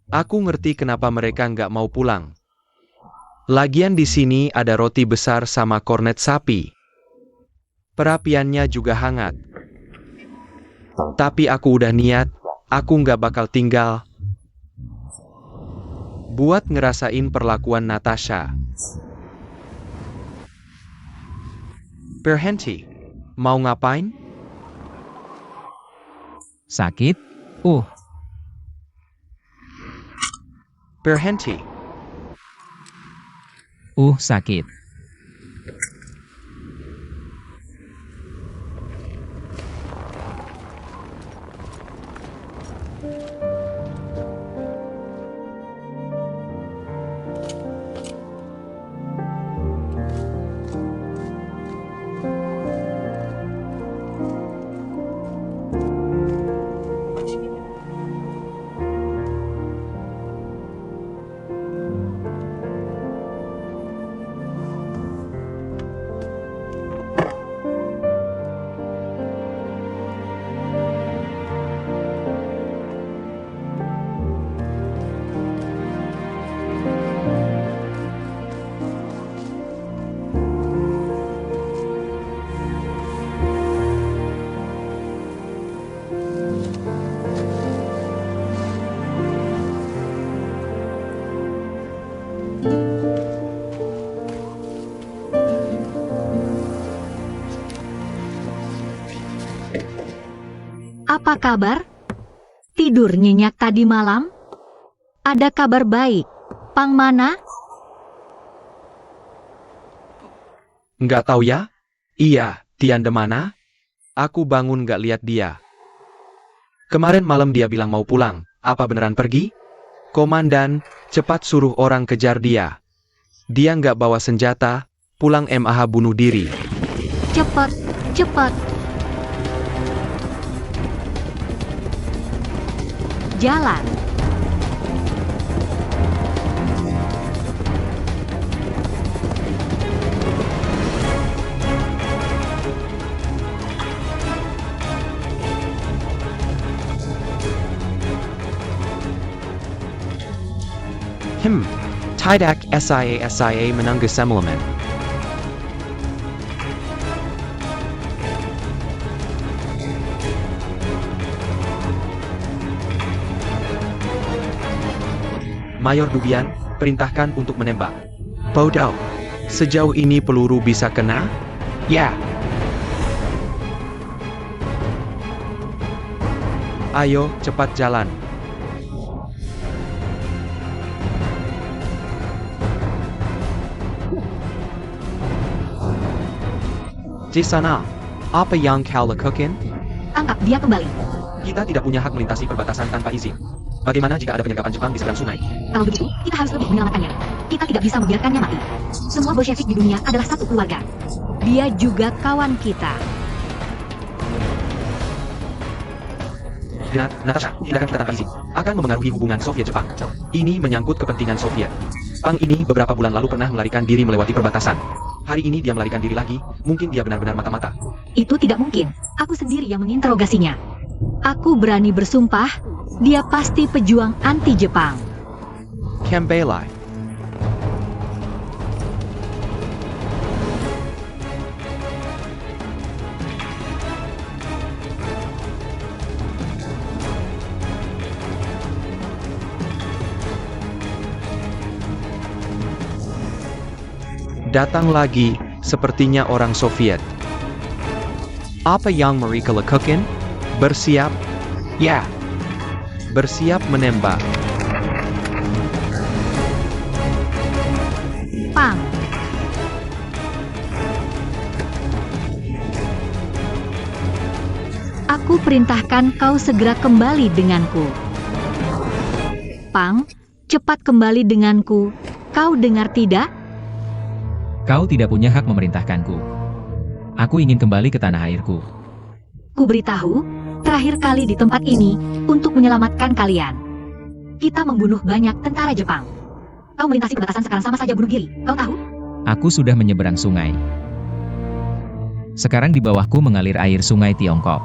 Aku ngerti kenapa mereka nggak mau pulang. Lagian di sini ada roti besar sama kornet sapi. Perapiannya juga hangat. Tapi aku udah niat, aku nggak bakal tinggal. Buat ngerasain perlakuan Natasha. Berhenti. Mau ngapain? Sakit? Berhenti. Sakit. Apa kabar? Tidur nyenyak tadi malam? Ada kabar baik. Pang mana? Nggak tahu ya? Iya, Tian de mana? Aku bangun nggak lihat dia. Kemarin malam dia bilang mau pulang. Apa beneran pergi? Komandan, cepat suruh orang kejar dia. Dia nggak bawa senjata, pulang MAH bunuh diri. Cepat, cepat. Jalan. Tidak SIA menangga semalaman. Mayor Dubian, perintahkan untuk menembak. Bodoh. Sejauh ini peluru bisa kena? Ya. Ayo, cepat jalan. Di sana, apa yang kau lakukan? Tangkap dia kembali. Kita tidak punya hak melintasi perbatasan tanpa izin. Bagaimana jika ada penyergapan Jepang di seberang sungai? Kalau begitu, kita harus lebih menyelamatkannya. Kita tidak bisa membiarkannya mati. Semua Bolshevik di dunia adalah satu keluarga. Dia juga kawan kita. Natasha, tindakan kita tanpa izin akan memengaruhi hubungan Soviet-Jepang. Ini menyangkut kepentingan Soviet. Pang ini beberapa bulan lalu pernah melarikan diri melewati perbatasan. Hari ini dia melarikan diri lagi, mungkin dia benar-benar mata-mata. Itu tidak mungkin. Aku sendiri yang menginterogasinya. Aku berani bersumpah, dia pasti pejuang anti-Jepang. Kembali. Datang lagi, sepertinya orang Soviet. Apa yang mereka lakukan? Bersiap? Ya. Bersiap menembak. Pang. Aku perintahkan kau segera kembali denganku. Pang, cepat kembali denganku. Kau dengar tidak? Kau tidak punya hak memerintahkanku. Aku ingin kembali ke tanah airku. Ku beritahu, terakhir kali di tempat ini, untuk menyelamatkan kalian. Kita membunuh banyak tentara Jepang. Kau melintasi perbatasan sekarang sama saja bunuh diri, kau tahu? Aku sudah menyeberang sungai. Sekarang di bawahku mengalir air sungai Tiongkok.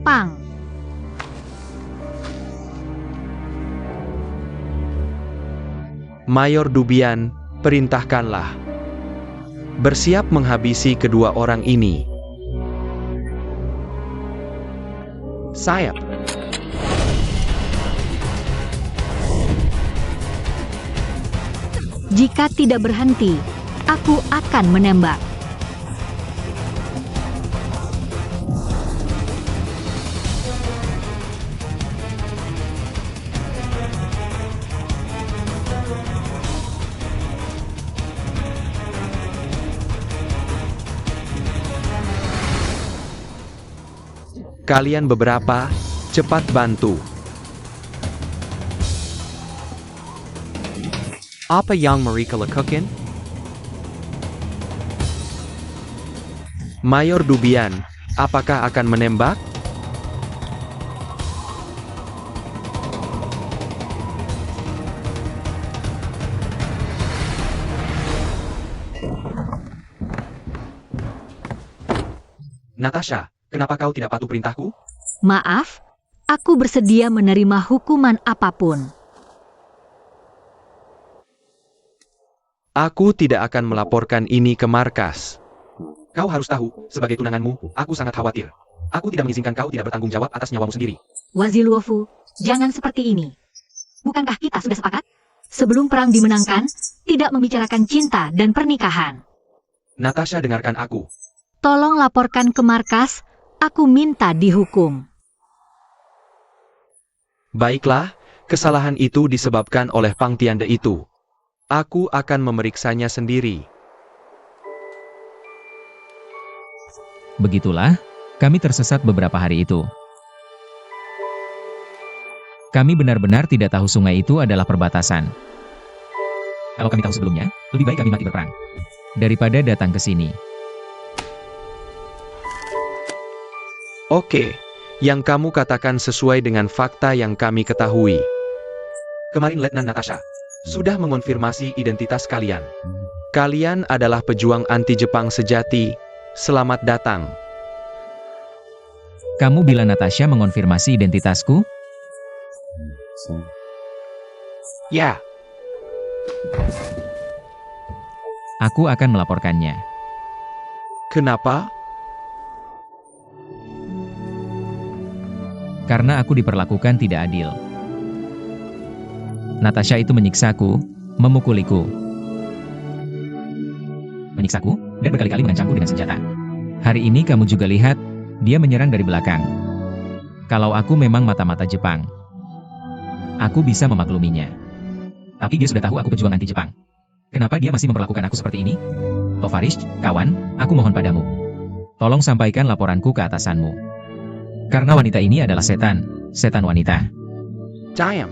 Pang. Mayor Dubian, perintahkanlah. Bersiap menghabisi kedua orang ini. Sayap. Jika tidak berhenti, aku akan menembak. Kalian beberapa, cepat bantu. Apa yang mereka lakukan? Mayor Dubian, apakah akan menembak? Natasha, kenapa kau tidak patuh perintahku? Maaf, aku bersedia menerima hukuman apapun. Aku tidak akan melaporkan ini ke markas. Kau harus tahu, sebagai tunanganmu, aku sangat khawatir. Aku tidak mengizinkan kau tidak bertanggung jawab atas nyawamu sendiri. Waziluofu, jangan seperti ini. Bukankah kita sudah sepakat? Sebelum perang dimenangkan, tidak membicarakan cinta dan pernikahan. Natasha, dengarkan aku. Tolong laporkan ke markas, aku minta dihukum. Baiklah, kesalahan itu disebabkan oleh Pang Tiande itu. Aku akan memeriksanya sendiri. Begitulah, kami tersesat beberapa hari itu. Kami benar-benar tidak tahu sungai itu adalah perbatasan. Kalau kami tahu sebelumnya, lebih baik kami mati berperang daripada datang ke sini. Oke, yang kamu katakan sesuai dengan fakta yang kami ketahui. Kemarin Letnan Natasha sudah mengonfirmasi identitas kalian. Kalian adalah pejuang anti-Jepang sejati. Selamat datang. Kamu bilang Natasha mengonfirmasi identitasku? Ya, Aku akan melaporkannya. kenapa? Karena aku diperlakukan tidak adil. Natasha itu menyiksaku, memukuliku. Menyiksaku, dan berkali-kali mengancamku dengan senjata. Hari ini kamu juga lihat, dia menyerang dari belakang. Kalau aku memang mata-mata Jepang, aku bisa memakluminya. Tapi dia sudah tahu aku pejuang anti-Jepang. Kenapa dia masih memperlakukan aku seperti ini? Tovarish, kawan, aku mohon padamu. Tolong sampaikan laporanku ke atasanmu. Karena wanita ini adalah setan, setan wanita. Diam.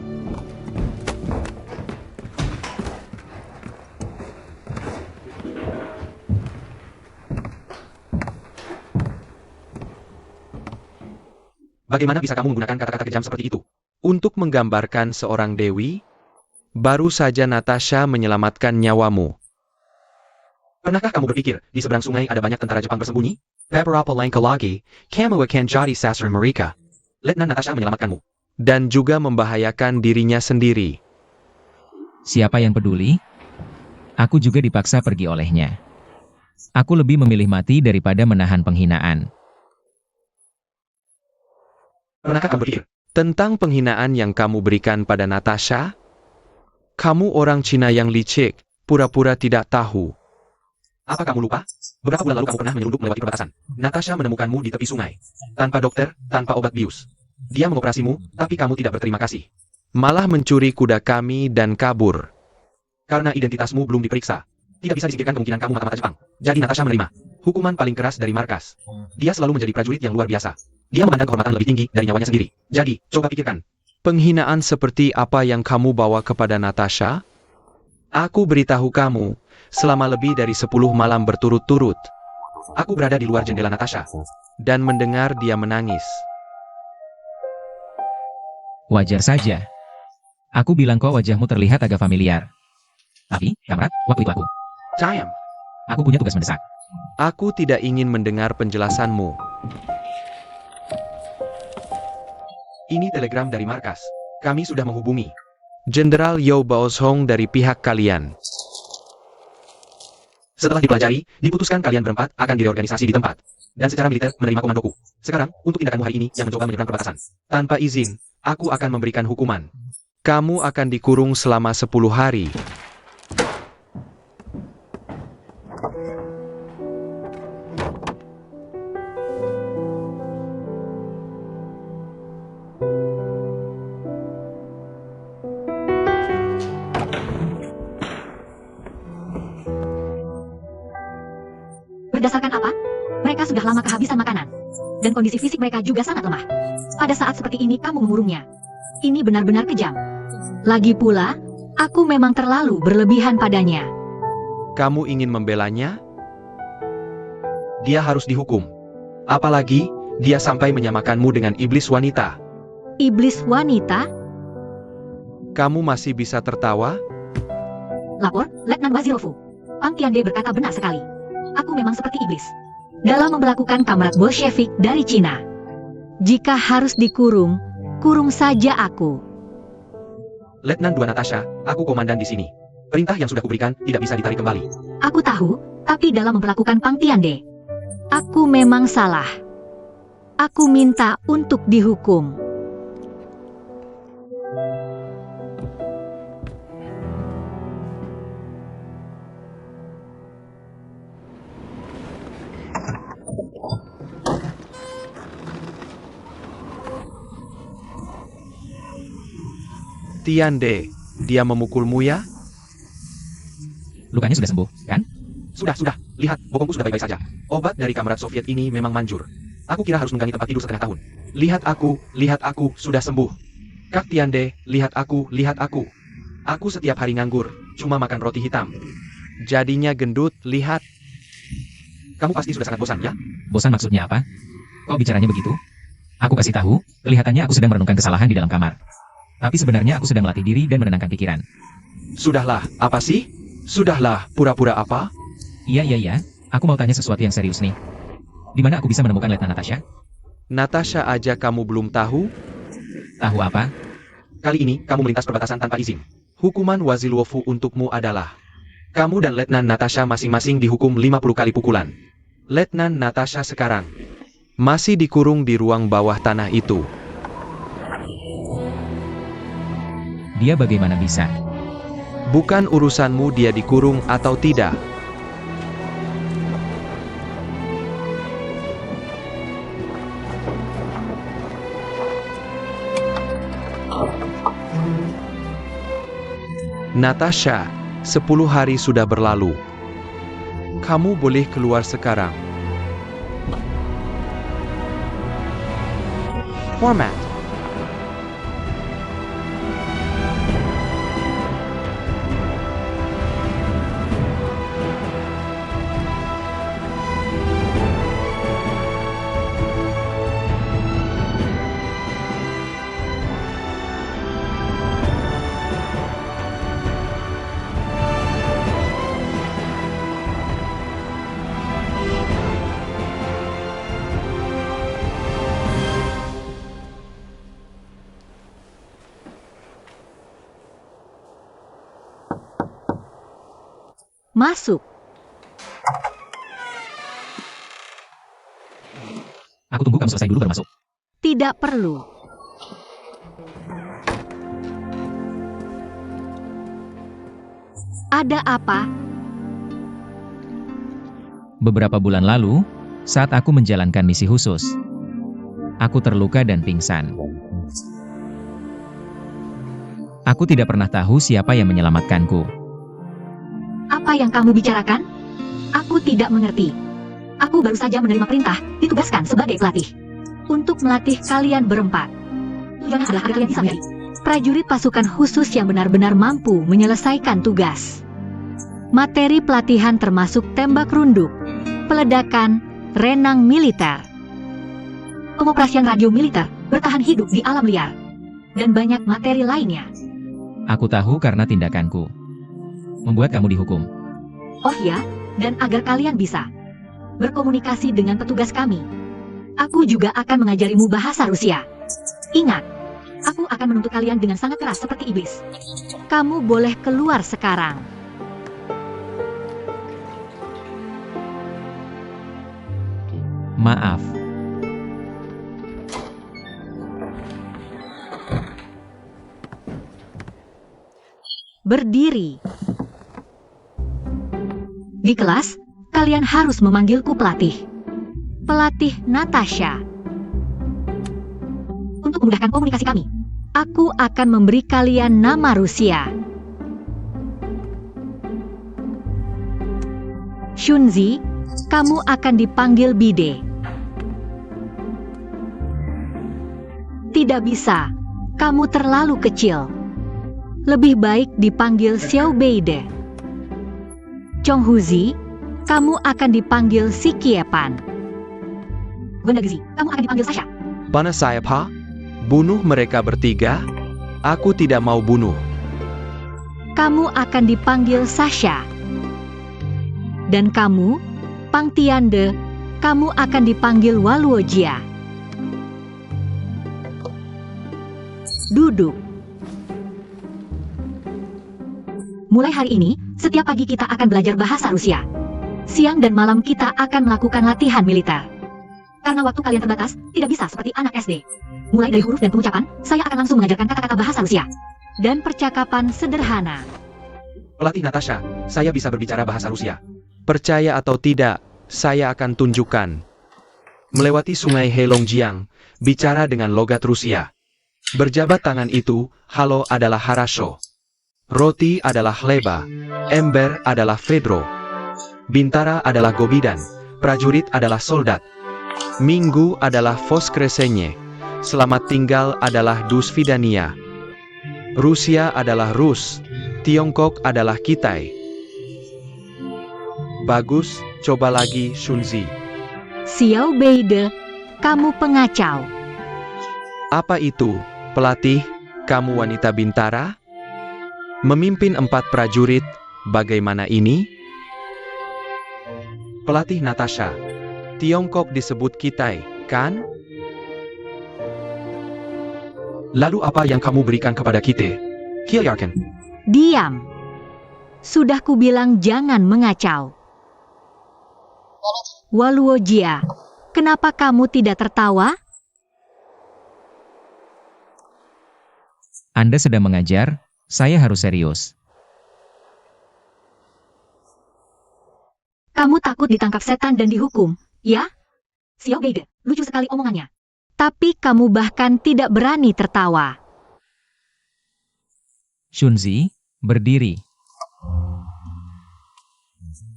Bagaimana bisa kamu menggunakan kata-kata kejam seperti itu? Untuk menggambarkan seorang dewi, baru saja Natasha menyelamatkan nyawamu. Pernahkah kamu berpikir, di seberang sungai ada banyak tentara Jepang bersembunyi? Beberapa langkah lagi, kamu akan jadi sasaran mereka. Letnan Natasha menyelamatkanmu. Dan juga membahayakan dirinya sendiri. Siapa yang peduli? Aku juga dipaksa pergi olehnya. Aku lebih memilih mati daripada menahan penghinaan. Pernahkah kamu berpikir, Tentang penghinaan yang kamu berikan pada Natasha? Kamu orang Cina yang licik, pura-pura tidak tahu. apa kamu lupa? Beberapa bulan lalu kamu pernah menyelundup melewati perbatasan. Natasha menemukanmu di tepi sungai. Tanpa dokter, tanpa obat bius. Dia mengoperasimu, tapi kamu tidak berterima kasih. Malah mencuri kuda kami dan kabur. Karena identitasmu belum diperiksa. Tidak bisa disingkirkan kemungkinan kamu mata-mata Jepang. Jadi Natasha menerima hukuman paling keras dari markas. Dia selalu menjadi prajurit yang luar biasa. Dia memandang kehormatan lebih tinggi dari nyawanya sendiri. Jadi, coba pikirkan. Penghinaan seperti apa yang kamu bawa kepada Natasha? Aku beritahu kamu, selama lebih dari 10 malam berturut-turut. Aku berada di luar jendela Natasha. dan mendengar dia menangis. Wajar saja. Aku bilang kok wajahmu terlihat agak familiar. Tapi, Kamrat, waktu itu aku Chayam, punya tugas mendesak. Aku tidak ingin mendengar penjelasanmu. ini telegram dari markas. Kami sudah menghubungi. Jenderal Yo Baoshong dari pihak kalian. Setelah dipelajari, diputuskan kalian berempat akan direorganisasi di tempat. Dan secara militer menerima komandoku. Sekarang, untuk tindakanmu hari ini yang mencoba menyeberang perbatasan. Tanpa izin, aku akan memberikan hukuman. Kamu akan dikurung selama 10 hari. Berdasarkan apa? Mereka sudah lama kehabisan makanan. Dan kondisi fisik mereka juga sangat lemah. Pada saat seperti ini kamu mengurungnya. Ini benar-benar kejam. Lagi pula, aku memang terlalu berlebihan padanya. Kamu ingin membelanya? Dia harus dihukum. Apalagi, dia sampai menyamakanmu dengan iblis wanita. Iblis wanita? Kamu masih bisa tertawa? Lapor, Letnan Wazirofu. Pang Tiande berkata benar sekali. Aku memang seperti iblis. Dalam memperlakukan kamrat Bolshevik dari Cina. Jika harus dikurung, kurung saja aku. Letnan 2 Natasha, aku komandan di sini. Perintah yang sudah kuberikan tidak bisa ditarik kembali. Aku tahu, tapi dalam memperlakukan Pang Tiande, aku memang salah. Aku minta untuk dihukum. Tiande, dia memukulmu ya? Lukanya sudah sembuh, kan? Sudah. Lihat, bokongku sudah baik-baik saja. Obat dari kamrat Soviet ini memang manjur. Aku kira harus mengganti tempat tidur setengah tahun. Lihat aku, sudah sembuh. Kak Tiande, lihat aku. Aku setiap hari nganggur, cuma makan roti hitam. Jadinya gendut, lihat. Kamu pasti sudah sangat bosan, ya? Bosan maksudnya apa? Kok bicaranya begitu? Aku kasih tahu, kelihatannya aku sedang merenungkan kesalahan di dalam kamar. Tapi sebenarnya aku sedang melatih diri dan menenangkan pikiran. Sudahlah, apa sih? Sudahlah, pura-pura apa? Iya. Aku mau tanya sesuatu yang serius nih. Di mana aku bisa menemukan Letnan Natasha? Natasha aja kamu belum tahu? Tahu apa? Kali ini, kamu melintas perbatasan tanpa izin. Hukuman Wazilofu untukmu adalah Kamu dan Letnan Natasha masing-masing dihukum 50 kali pukulan. Letnan Natasha sekarang masih dikurung di ruang bawah tanah itu. Dia bagaimana bisa? Bukan urusanmu dia dikurung atau tidak. Natasha, 10 hari sudah berlalu. Kamu boleh keluar sekarang. Format. Masuk. Aku tunggu kamu selesai dulu baru masuk. Tidak perlu. Ada apa? Beberapa bulan lalu, saat aku menjalankan misi khusus, aku terluka dan pingsan. Aku tidak pernah tahu siapa yang menyelamatkanku. Apa yang kamu bicarakan? Aku tidak mengerti. Aku baru saja menerima perintah, ditugaskan sebagai pelatih. Untuk melatih kalian berempat. Tujuannya adalah agar kalian bisa menjadi prajurit pasukan khusus yang benar-benar mampu menyelesaikan tugas. Materi pelatihan termasuk tembak runduk, peledakan, renang militer, pengoperasian radio militer, bertahan hidup di alam liar, dan banyak materi lainnya. Aku tahu karena tindakanku membuat kamu dihukum. Oh ya, dan agar kalian bisa berkomunikasi dengan petugas kami, aku juga akan mengajarimu bahasa Rusia. Ingat, aku akan menuntut kalian dengan sangat keras seperti iblis. Kamu boleh keluar sekarang. Maaf. Berdiri. Di kelas, kalian harus memanggilku pelatih. Pelatih Natasha. Untuk memudahkan komunikasi kami, aku akan memberi kalian nama Rusia. Shunzi, kamu akan dipanggil Bide. Tidak bisa, kamu terlalu kecil. Lebih baik dipanggil Xiao Beide. Chonghuzi, kamu akan dipanggil Sikiepan. Gondagzi, kamu akan dipanggil Sasha. Mana saya, Pak? Bunuh mereka bertiga? Aku tidak mau bunuh. Kamu akan dipanggil Sasha. Dan kamu, Pang Tiande, kamu akan dipanggil Waluojia. Duduk. Mulai hari ini, setiap pagi kita akan belajar bahasa Rusia. Siang dan malam kita akan melakukan latihan militer. Karena waktu kalian terbatas, tidak bisa seperti anak SD. Mulai dari huruf dan pengucapan, saya akan langsung mengajarkan kata-kata bahasa Rusia. Dan percakapan sederhana. Pelatih Natasha, saya bisa berbicara bahasa Rusia. Percaya atau tidak, saya akan tunjukkan. Melewati sungai Heilongjiang, bicara dengan logat Rusia. Berjabat tangan itu, halo adalah harasho. Roti adalah chleba, ember adalah Fedro, bintara adalah gobidan, prajurit adalah soldat, minggu adalah voskresenye, selamat tinggal adalah dusvidania, Rusia adalah Rus, Tiongkok adalah Kitai. Bagus, coba lagi Shunzi. Xiao Beide, kamu pengacau. Apa itu, pelatih, kamu wanita bintara? Memimpin 4 prajurit, bagaimana ini? Pelatih Natasha, Tiongkok disebut Kitai, kan? lalu apa yang kamu berikan kepada kita? Kiayarkan. Diam. Sudah kubilang jangan mengacau. Waluojia, kenapa kamu tidak tertawa? Anda sedang mengajar, saya harus serius. Kamu takut ditangkap setan dan dihukum, ya? Xiao Beide, lucu sekali omongannya. Tapi kamu bahkan tidak berani tertawa. Shunzi, berdiri.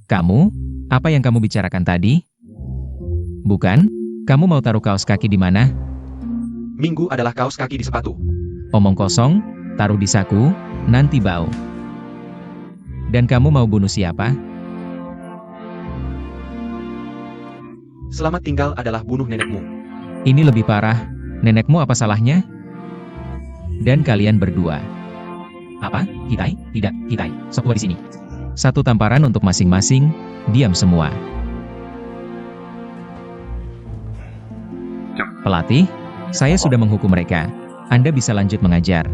Kamu, apa yang kamu bicarakan tadi? Bukan, kamu mau taruh kaos kaki di mana? Minggu adalah kaos kaki di sepatu. Omong kosong, taruh di saku, nanti bau. Dan kamu mau bunuh siapa? Selamat tinggal adalah bunuh nenekmu. Ini lebih parah, nenekmu apa salahnya? Dan kalian berdua. Apa? Kitai? Tidak, Kitai. Sok di sini. 1 tamparan untuk masing-masing, diam semua. Pelatih, saya sudah menghukum mereka. Anda bisa lanjut mengajar.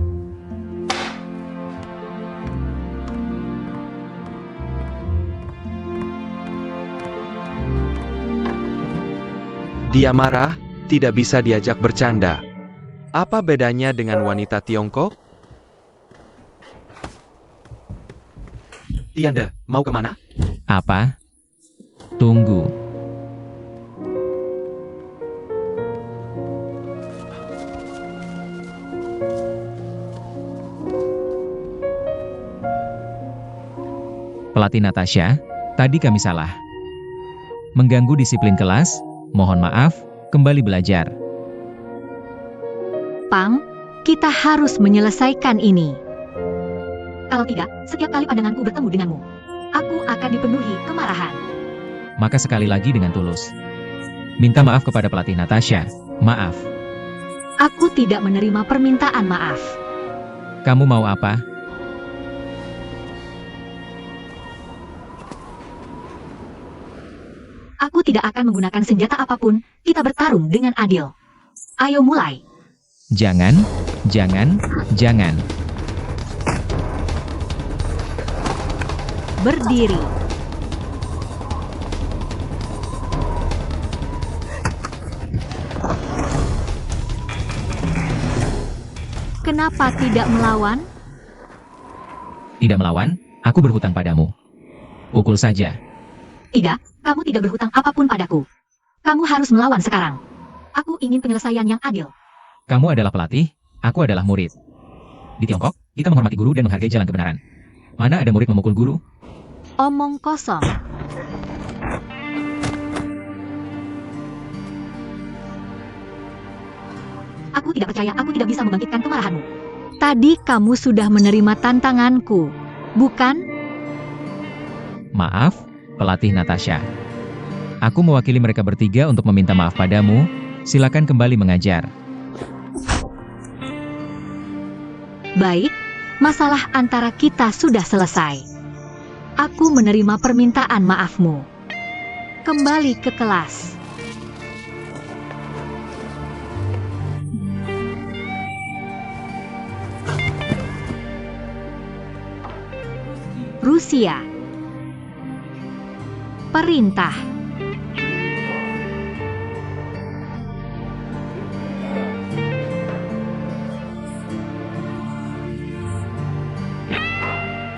Dia marah, tidak bisa diajak bercanda. Apa bedanya dengan wanita Tiongkok? Tianda, mau kemana? Apa? Tunggu. Pelatih Natasha, tadi kami salah. Mengganggu disiplin kelas, mohon maaf, kembali belajar. Pang, kita harus menyelesaikan ini. Kalau tidak, setiap kali pandanganku bertemu denganmu, aku akan dipenuhi kemarahan. Maka sekali lagi dengan tulus. Minta maaf kepada pelatih Natasha. Maaf. Aku tidak menerima permintaan maaf. Kamu mau apa? Aku tidak akan menggunakan senjata apapun, kita bertarung dengan adil. Ayo mulai. Jangan, jangan, jangan. Berdiri. Kenapa tidak melawan? Tidak melawan, aku berhutang padamu. Pukul saja. Tidak, kamu tidak berhutang apapun padaku. Kamu harus melawan sekarang. Aku ingin penyelesaian yang adil. Kamu adalah pelatih, aku adalah murid. Di Tiongkok, kita menghormati guru dan menghargai jalan kebenaran. Mana ada murid memukul guru? Omong kosong. Aku tidak percaya aku tidak bisa membangkitkan kemarahanmu. Tadi kamu sudah menerima tantanganku, bukan? Maaf, pelatih Natasha. Aku mewakili mereka bertiga untuk meminta maaf padamu. Silakan kembali mengajar. Baik, masalah antara kita sudah selesai. Aku menerima permintaan maafmu. Kembali ke kelas. Rusia. Perintah.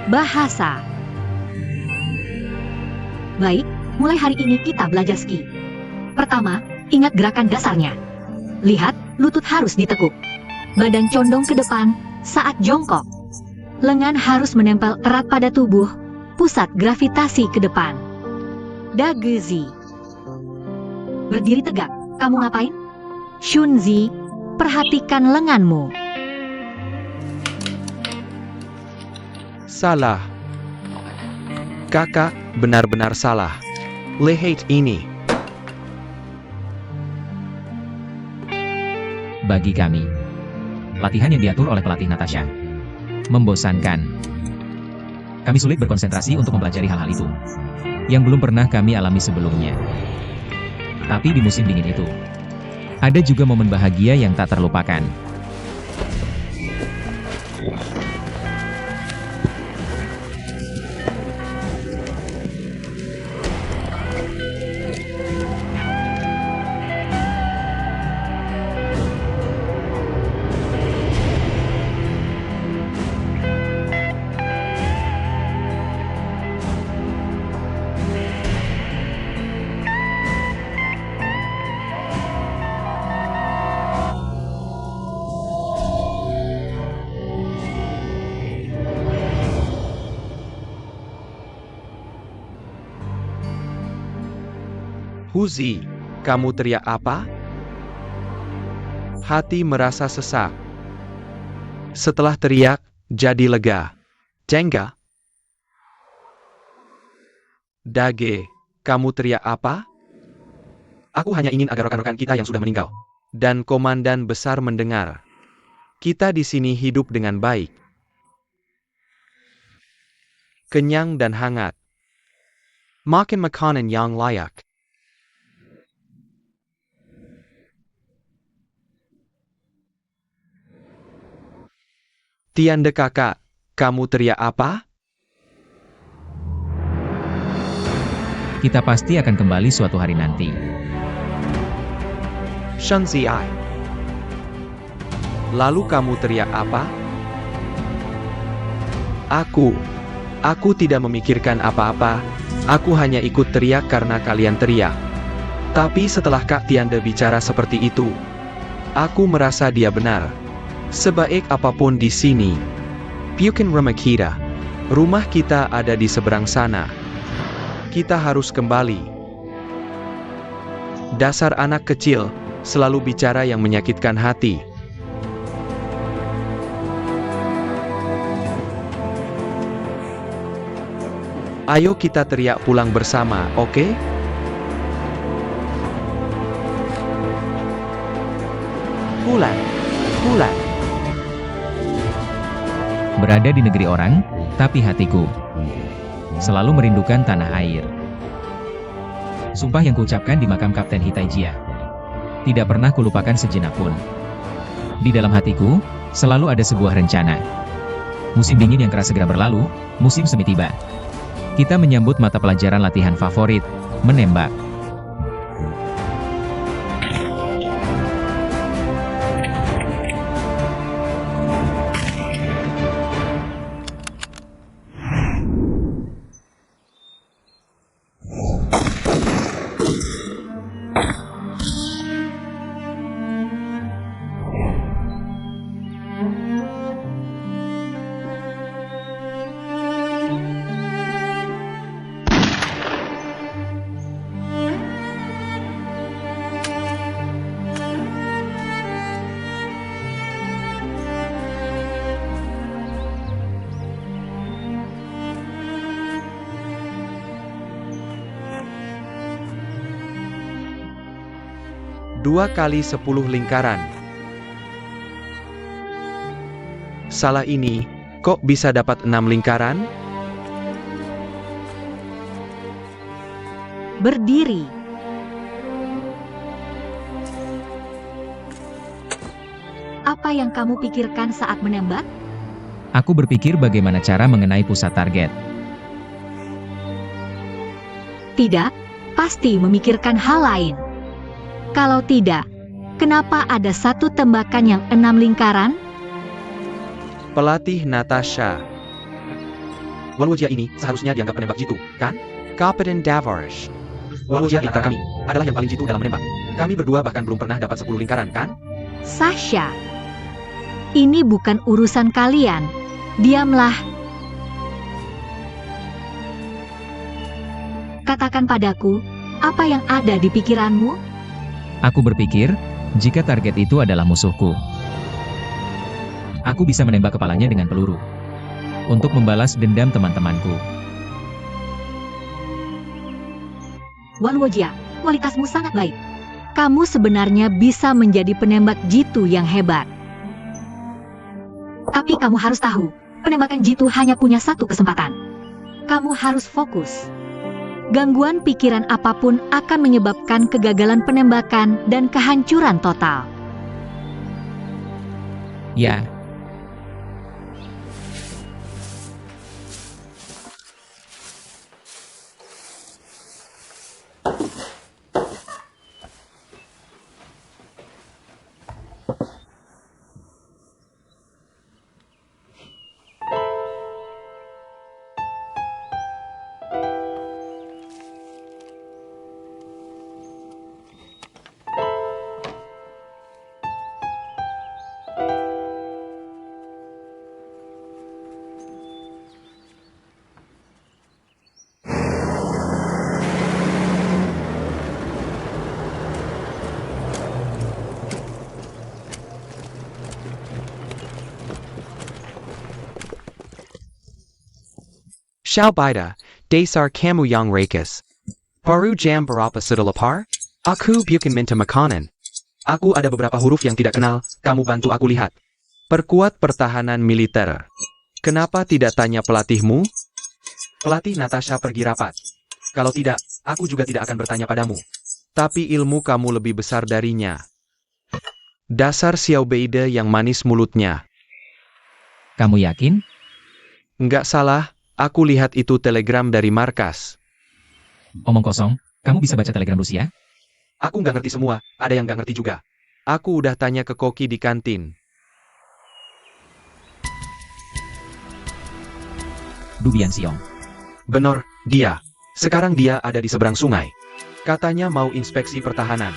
Bahasa. Baik, mulai hari ini kita belajar ski. Pertama, ingat gerakan dasarnya. Lihat, lutut harus ditekuk. Badan condong ke depan saat jongkok. Lengan harus menempel erat pada tubuh, pusat gravitasi ke depan. Dagezi. Berdiri tegak, kamu ngapain? Shunzi, perhatikan lenganmu. Salah. Kakak, benar-benar salah. Lihat ini. Bagi kami, latihan yang diatur oleh pelatih Natasha membosankan. Kami sulit berkonsentrasi untuk mempelajari hal-hal itu yang belum pernah kami alami sebelumnya. Tapi di musim dingin itu, ada juga momen bahagia yang tak terlupakan. Huzi, kamu teriak apa? Hati merasa sesak. Setelah teriak, jadi lega. Jengga. Dage, kamu teriak apa? Aku hanya ingin agar rekan-rekan kita yang sudah meninggal. Dan komandan besar mendengar. Kita di sini hidup dengan baik. Kenyang dan hangat. Makan makanan yang layak. Tianda kakak, kamu teriak apa? Kita pasti akan kembali suatu hari nanti. Shunzi ai. Lalu kamu teriak apa? Aku tidak memikirkan apa-apa. Aku hanya ikut teriak karena kalian teriak. Tapi setelah Kak Tianda bicara seperti itu, aku merasa dia benar. Sebaik apapun di sini, bukan rumah kita. Rumah kita ada di seberang sana. Kita harus kembali. Dasar anak kecil, selalu bicara yang menyakitkan hati. Ayo kita teriak pulang bersama, oke? Bulan. Bulan. Berada di negeri orang, tapi hatiku selalu merindukan tanah air. Sumpah yang kuucapkan di makam Kapten Hitaijia tidak pernah kulupakan sejenak pun. Di dalam hatiku, selalu ada sebuah rencana. Musim dingin yang keras segera berlalu, musim semi tiba. Kita menyambut mata pelajaran latihan favorit, menembak. Dua kali 10 lingkaran. Salah ini, kok bisa dapat 6 lingkaran? Berdiri. Apa yang kamu pikirkan saat menembak? Aku berpikir bagaimana cara mengenai pusat target. Tidak, pasti memikirkan hal lain. Kalau tidak, kenapa ada satu tembakan yang 6 lingkaran? Pelatih Natasha. Walwojia ini seharusnya dianggap penembak jitu, kan? Kapten Davos. Walwojia di antara kami adalah yang paling jitu dalam menembak. Kami berdua bahkan belum pernah dapat 10 lingkaran, kan? Sasha, ini bukan urusan kalian. Diamlah. Katakan padaku, apa yang ada di pikiranmu? Aku berpikir, jika target itu adalah musuhku, aku bisa menembak kepalanya dengan peluru untuk membalas dendam teman-temanku. Walwojia, kualitasmu sangat baik. Kamu sebenarnya bisa menjadi penembak jitu yang hebat. Tapi kamu harus tahu, penembakan jitu hanya punya satu kesempatan. Kamu harus fokus. Gangguan pikiran apapun akan menyebabkan kegagalan penembakan dan kehancuran total. Ya, Shao Bida, Dasar kamu yang rakus. Baru jam berapa sudah lapar? Aku bukan minta makanan. Aku ada beberapa huruf yang tidak kenal, kamu bantu aku lihat. Perkuat pertahanan militer. Kenapa tidak tanya pelatihmu? Pelatih Natasha pergi rapat. Kalau tidak, aku juga tidak akan bertanya padamu. Tapi ilmu kamu lebih besar darinya. Dasar Xiao Beide yang manis mulutnya. kamu yakin? Nggak salah, aku lihat itu telegram dari markas. Omong kosong, kamu bisa baca telegram Rusia? Aku nggak ngerti semua, ada yang nggak ngerti juga. Aku udah tanya ke koki di kantin. Du Bianxiong. Benar, dia. Sekarang dia ada di seberang sungai. Katanya mau inspeksi pertahanan.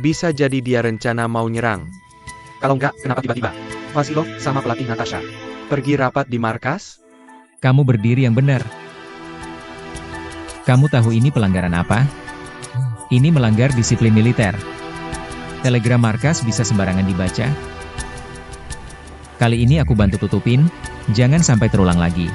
Bisa jadi dia rencana mau nyerang. Kalau nggak, kenapa tiba-tiba Vasilov sama pelatih Natasha Pergi rapat di markas? Kamu berdiri yang benar. Kamu tahu ini pelanggaran apa? Ini melanggar disiplin militer. Telegram markas bisa sembarangan dibaca. Kali ini aku bantu tutupin, jangan sampai terulang lagi.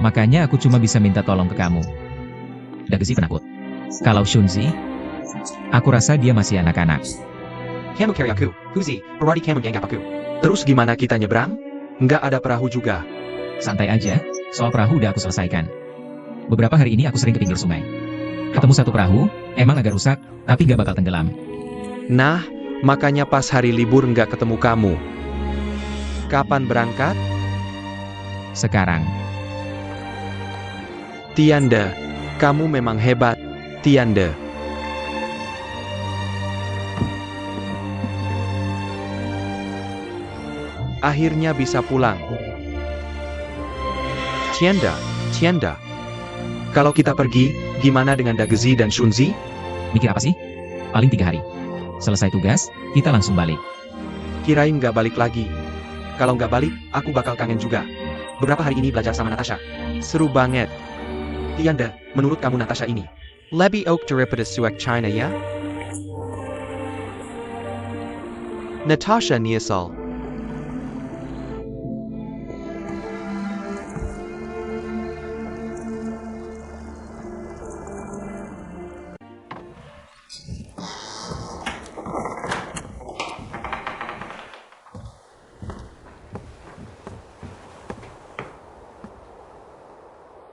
Makanya aku cuma bisa minta tolong ke kamu. Dagezi penakut. Kalau Shunzi, aku rasa dia masih anak-anak. Kamu carry aku, Huzi, berarti kamu menganggap aku. Terus gimana kita nyebrang? Nggak ada perahu juga. Santai aja, soal perahu udah aku selesaikan. Beberapa hari ini aku sering ke pinggir sungai. Ketemu satu perahu, emang agak rusak, tapi gak bakal tenggelam. Nah, makanya pas hari libur nggak ketemu kamu. Kapan berangkat? Sekarang, Tiande, kamu memang hebat, Tiande. Akhirnya bisa pulang. Tianda. Kalau kita pergi, gimana dengan Dagezi dan Shunzi? mikir apa sih? Paling 3 hari. Selesai tugas, kita langsung balik. Kirain nggak balik lagi. Kalau nggak balik, aku bakal kangen juga. Beberapa hari ini belajar sama Natasha. Seru banget. Tianda, menurut kamu Natasha ini? Lebih oak daripada suek China ya? Natasha nyesel.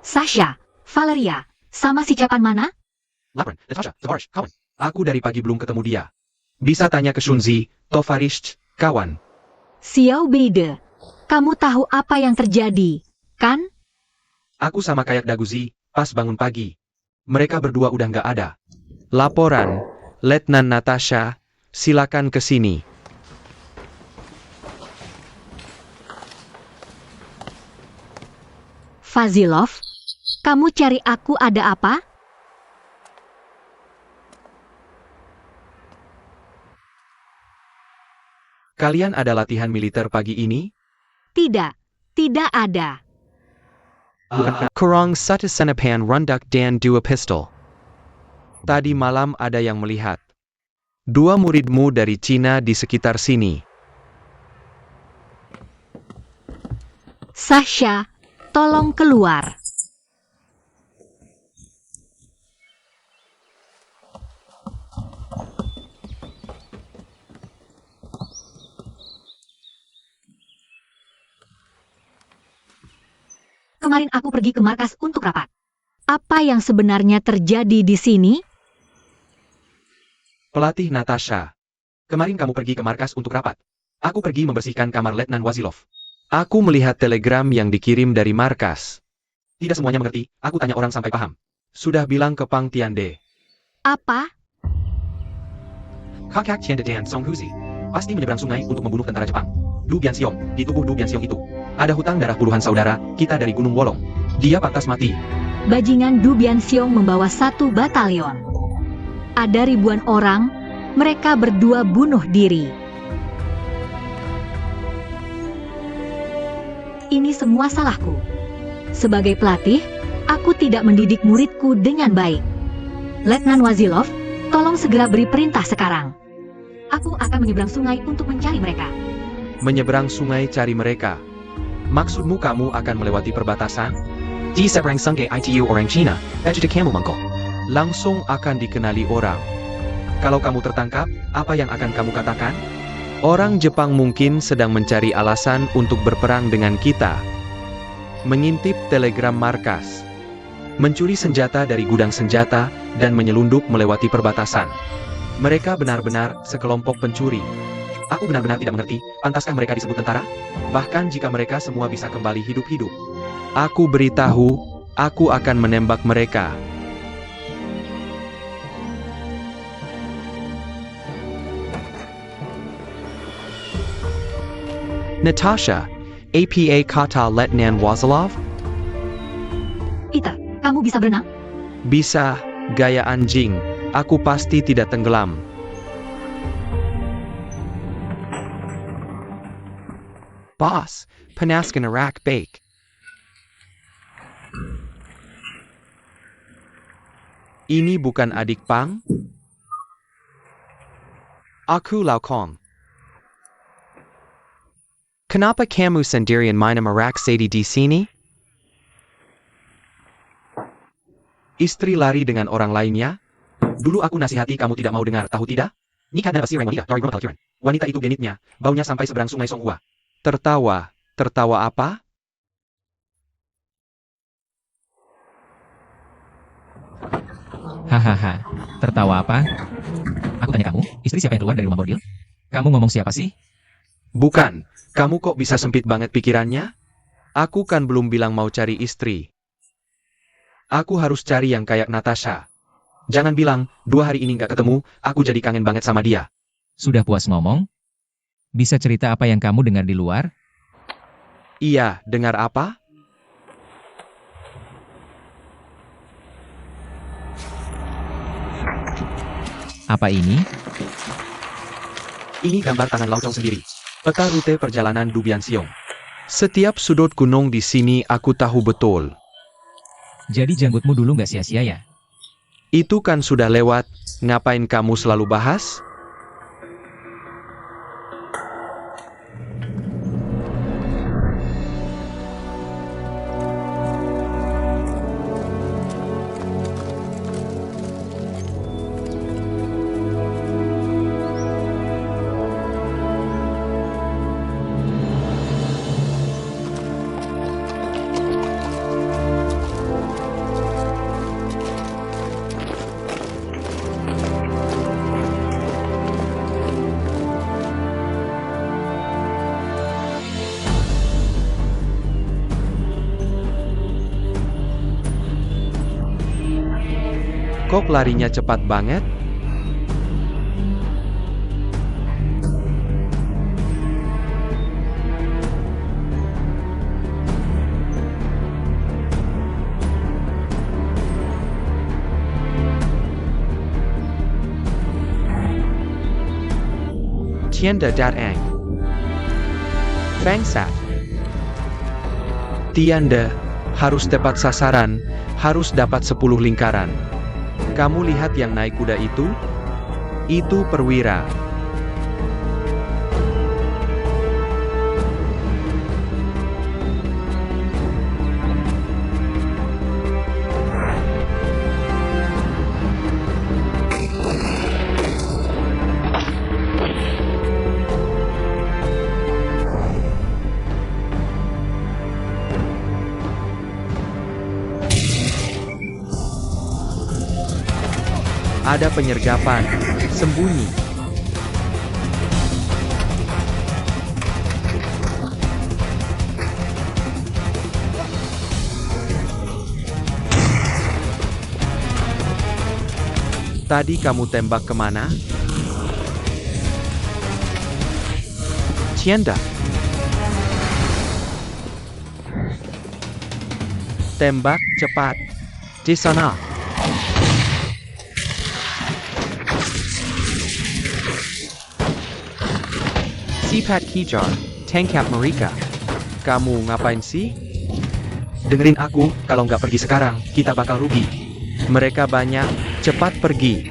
Sasha, Valeria, sama si Japan mana? Lapran, Natasha, Zavarsh, kawan. Aku dari pagi belum ketemu dia. Bisa tanya ke Shunzi, Tovarish, kawan. Xiao Beide, kamu tahu apa yang terjadi, kan? Aku sama kayak Daguzi, pas bangun pagi. Mereka berdua udah nggak ada. Laporan, Letnan Natasha, silakan ke sini. Fazilov, kamu cari aku ada apa? Kalian ada latihan militer pagi ini? Tidak, tidak ada. Kurang satu senapan rundak dan 2 pistol. Tadi malam ada yang melihat. 2 muridmu dari Cina di sekitar sini. Sasha, tolong keluar. Kemarin aku pergi ke markas untuk rapat. Apa yang sebenarnya terjadi di sini? Pelatih Natasha. Kemarin kamu pergi ke markas untuk rapat. Aku pergi membersihkan kamar Letnan Wazilov. Aku melihat telegram yang dikirim dari markas. Tidak semuanya mengerti, aku tanya orang sampai paham. Sudah bilang ke Pang Tiande. Apa? Kakak Tianda dan Song Huzi. Pasti menyeberang sungai untuk membunuh tentara Jepang. Du Bianxiong, di tubuh Du Bianxiong itu. Ada hutang darah puluhan saudara, kita dari Gunung Wolong. Dia pantas mati. Bajingan Du Bianxiong membawa 1 batalion. Ada ribuan orang, mereka berdua bunuh diri. Ini semua salahku. Sebagai pelatih, aku tidak mendidik muridku dengan baik. Letnan Wazilov, tolong segera beri perintah sekarang. Aku akan menyeberang sungai untuk mencari mereka. Menyeberang sungai cari mereka. Maksudmu kamu akan melewati perbatasan? Di seberang sungai itu orang Cina, baju kamu mangkok. Langsung akan dikenali orang. Kalau kamu tertangkap, apa yang akan kamu katakan? Orang Jepang mungkin sedang mencari alasan untuk berperang dengan kita. Mengintip telegram markas. Mencuri senjata dari gudang senjata, dan menyelundup melewati perbatasan. Mereka benar-benar sekelompok pencuri. Aku benar-benar tidak mengerti, pantaskah mereka disebut tentara? Bahkan jika mereka semua bisa kembali hidup-hidup. Aku beritahu, aku akan menembak mereka. Natasha, APA kata Letnan Wazilov? Peter, kamu bisa berenang? Bisa, gaya anjing. Aku pasti tidak tenggelam. Boss, panaskan arak bake. Ini bukan adik Pang? Aku Lau Kong. Kenapa kamu sendirian minum arak sadi di sini? Istri lari dengan orang lainnya? Dulu aku nasihati kamu tidak mau dengar, tahu tidak? Nikah dan si wanita, wanita itu genitnya, baunya sampai seberang sungai Songhua. Tertawa. Tertawa apa? Hahaha. Tertawa apa? Aku tanya kamu, istri siapa yang keluar dari rumah bordil? Kamu ngomong siapa sih? Bukan. Kamu kok bisa sempit banget pikirannya? Aku kan belum bilang mau cari istri. Aku harus cari yang kayak Natasha. Jangan bilang, 2 hari ini nggak ketemu, aku jadi kangen banget sama dia. Sudah puas ngomong? Bisa cerita apa yang kamu dengar di luar? Iya, dengar apa? Apa ini? Ini gambar tangan Lao Chong sendiri. Peta rute perjalanan Du Bianxiong. Setiap sudut gunung di sini aku tahu betul. Jadi janggutmu dulu nggak sia-sia ya? Itu kan sudah lewat, ngapain kamu selalu bahas? Kok larinya cepat banget? Tienda datang. Fangsat. Tianda, harus tepat sasaran, harus dapat 10 lingkaran. Kamu lihat yang naik kuda itu? Itu perwira. Ada penyergapan, sembunyi. Tadi kamu tembak kemana? Tienda. Tembak cepat. Di sana. Sipat Kijar, Tangkap Mereka. Kamu ngapain sih? Dengerin aku, kalau nggak pergi sekarang, kita bakal rugi. Mereka banyak, cepat pergi.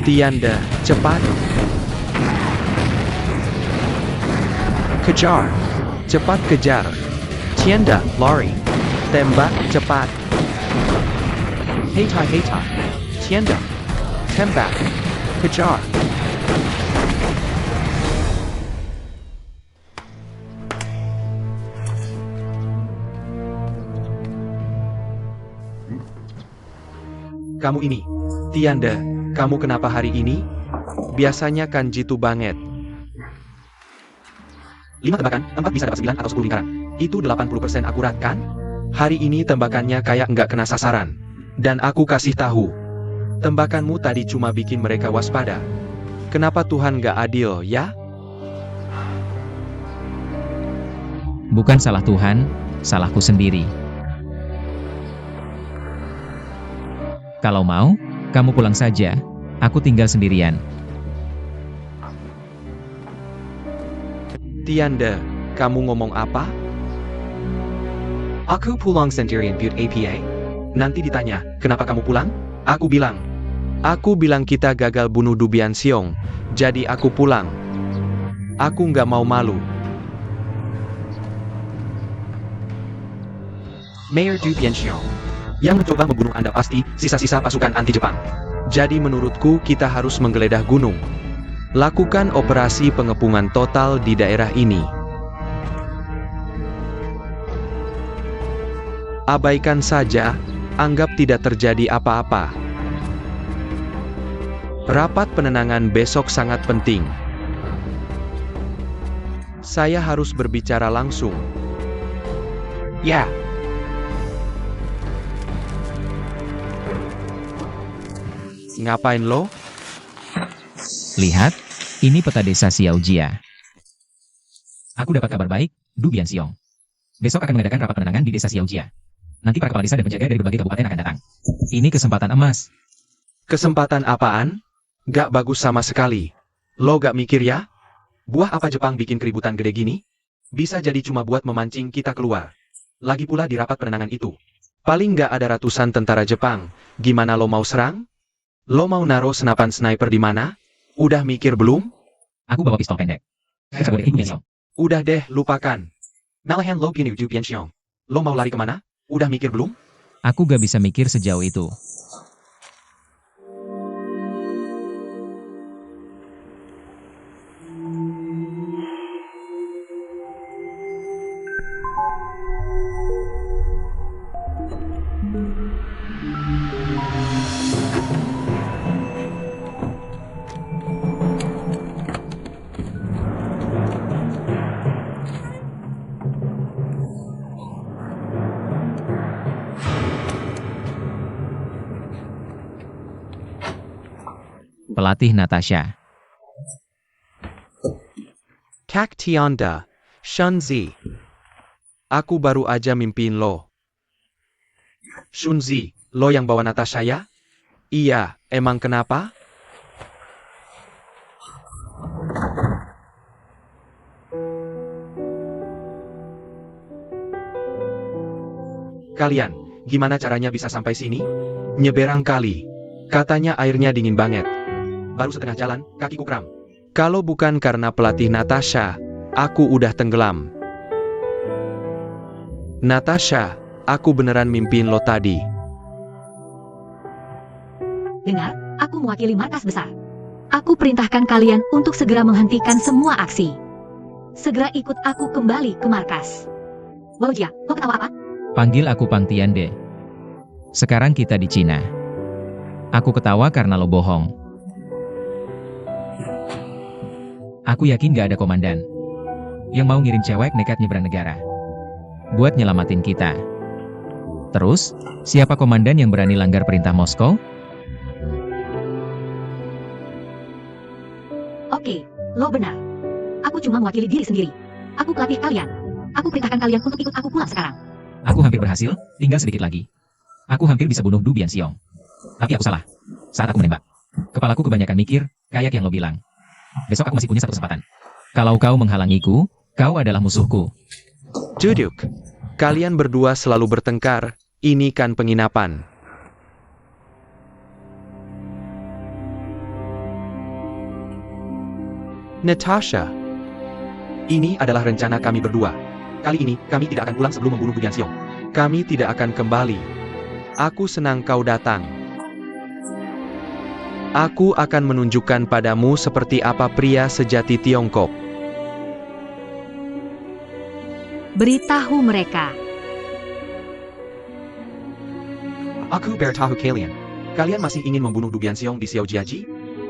Tianda, cepat. Kejar, cepat kejar. Tianda, lari. Tembak, cepat. Heitai, Tianda, tembak, kejar. Kamu ini, Tianda, kamu kenapa hari ini? Biasanya kan jitu banget. 5 tembakan, 4 bisa dapat 9 atau 10 lingkaran. Itu 80% akurat kan? Hari ini tembakannya kayak nggak kena sasaran. Dan aku kasih tahu. Tembakanmu tadi cuma bikin mereka waspada. Kenapa Tuhan nggak adil, ya? Bukan salah Tuhan, salahku sendiri. Kalau mau, kamu pulang saja. Aku tinggal sendirian. Tianda, kamu ngomong apa? Aku pulang sendirian buat APA. Nanti ditanya, kenapa kamu pulang? Aku bilang kita gagal bunuh Du Bianxiong, jadi aku pulang. Aku nggak mau malu. Mayor Du Bianxiong. Yang mencoba membunuh Anda pasti sisa-sisa pasukan anti-Jepang. Jadi menurutku kita harus menggeledah gunung. Lakukan operasi pengepungan total di daerah ini. Abaikan saja, anggap tidak terjadi apa-apa. Rapat penenangan besok sangat penting. Saya harus berbicara langsung. Ya, Ngapain lo? Lihat, ini peta desa Xiaojia. Aku dapat kabar baik, Du Bianxiong. Besok akan mengadakan rapat penenangan di desa Xiaojia. Nanti para kepala desa dan penjaga dari berbagai kabupaten akan datang. Ini kesempatan emas. Kesempatan apaan? Gak bagus sama sekali. Lo gak mikir ya? buah apa Jepang bikin keributan gede gini? Bisa jadi cuma buat memancing kita keluar. Lagi pula di rapat penenangan itu. Paling gak ada ratusan tentara Jepang. Gimana lo mau serang? Lo mau naruh senapan sniper di mana? Udah mikir belum? Aku bawa pistol pendek. Saya boleh ikut Bianxiong. Udah deh, lupakan. Malahan lo gini Du Bianxiong. Lo mau lari kemana? Udah mikir belum? Aku gak bisa mikir sejauh itu. Pelatih Natasha. Kak Tianda, Shunzi. Aku baru aja mimpiin lo. Shunzi, lo yang bawa Natasha ya? Iya, emang kenapa? Kalian, gimana caranya bisa sampai sini? Nyeberang kali. Katanya airnya dingin banget. Baru setengah jalan, kakiku kram. Kalau bukan karena pelatih Natasha, aku udah tenggelam. Natasha, aku beneran mimpiin lo tadi. Dengar, aku mewakili markas besar. Aku perintahkan kalian untuk segera menghentikan semua aksi. Segera ikut aku kembali ke markas. Baojia, lo ketawa apa? Panggil aku Pang Tiande. Sekarang kita di Cina. Aku ketawa karena lo bohong. Aku yakin gak ada komandan yang mau ngirim cewek nekat nyebrang negara buat nyelamatin kita. Terus, siapa komandan yang berani langgar perintah Moskow? Oke, lo benar. Aku cuma mewakili diri sendiri. Aku pelatih kalian. Aku perintahkan kalian untuk ikut aku pulang sekarang. Aku hampir berhasil, tinggal sedikit lagi. Aku hampir bisa bunuh Du Bianxiong. Tapi aku salah. Saat aku menembak, kepalaku kebanyakan mikir, kayak yang lo bilang. Besok aku masih punya satu kesempatan. Kalau kau menghalangiku, kau adalah musuhku. Duduk. Kalian berdua selalu bertengkar, ini kan penginapan. Natasha, Ini adalah rencana kami berdua. Kali ini, kami tidak akan pulang sebelum membunuh Du Bianxiong. kami tidak akan kembali. Aku senang kau datang. Aku akan menunjukkan padamu seperti apa pria sejati Tiongkok. Beritahu mereka. Aku beritahu kalian. Kalian masih ingin membunuh Du Bianxiong di Xiaojiaji?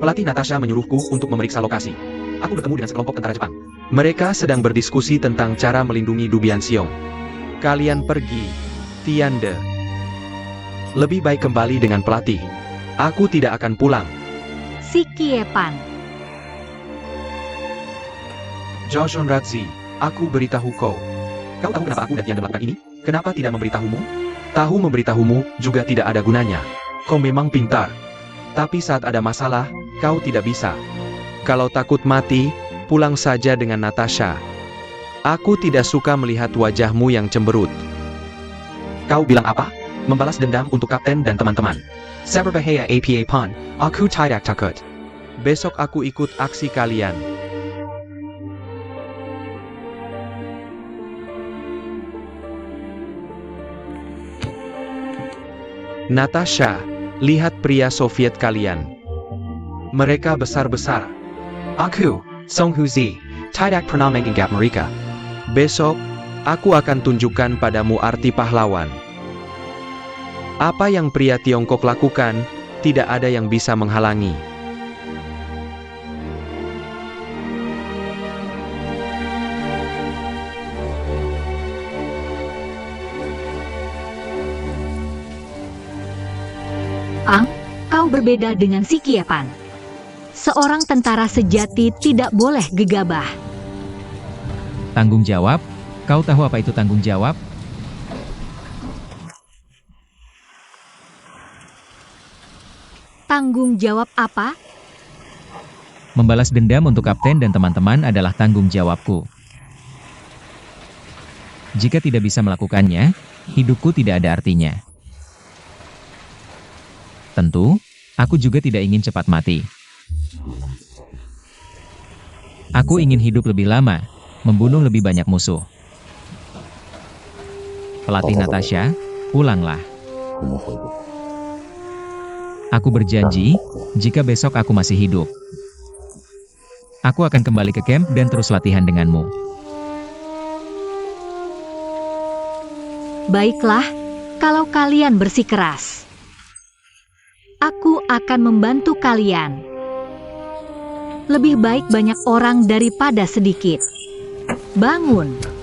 Pelatih Natasha menyuruhku untuk memeriksa lokasi. Aku bertemu dengan sekelompok tentara Jepang. Mereka sedang berdiskusi tentang cara melindungi Du Bianxiong. Kalian pergi, Tiande. Lebih baik kembali dengan pelatih. Aku tidak akan pulang. Si Kiepan. Joshon Ratzi, aku beritahu kau. Kau tahu kenapa aku dan Tian melakukan ini? Kenapa tidak memberitahumu? Tahu memberitahumu juga tidak ada gunanya. Kau memang pintar. Tapi saat ada masalah, kau tidak bisa. Kalau takut mati, pulang saja dengan Natasha. Aku tidak suka melihat wajahmu yang cemberut. Kau bilang apa? Membalas dendam untuk kapten dan teman-teman. Seberbahaya APA Pon, aku tidak takut. Besok aku ikut aksi kalian. Natasha, lihat pria Soviet kalian. Mereka besar-besar. Aku, Song Hu-zi, tidak pernah menganggap mereka. Besok, aku akan tunjukkan padamu arti pahlawan. Apa yang pria Tiongkok lakukan, tidak ada yang bisa menghalangi. Ang, kau berbeda dengan si Kiepan. Seorang tentara sejati tidak boleh gegabah. Tanggung jawab? Kau tahu apa itu tanggung jawab? Tanggung jawab apa? Membalas dendam untuk kapten dan teman-teman adalah tanggung jawabku. Jika tidak bisa melakukannya, hidupku tidak ada artinya. Tentu, aku juga tidak ingin cepat mati. Aku ingin hidup lebih lama, membunuh lebih banyak musuh. Pelatih Natasha, pulanglah. Aku berjanji, jika besok aku masih hidup, aku akan kembali ke camp dan terus latihan denganmu. Baiklah, kalau kalian bersikeras. Aku akan membantu kalian. Lebih baik banyak orang daripada sedikit. Bangun.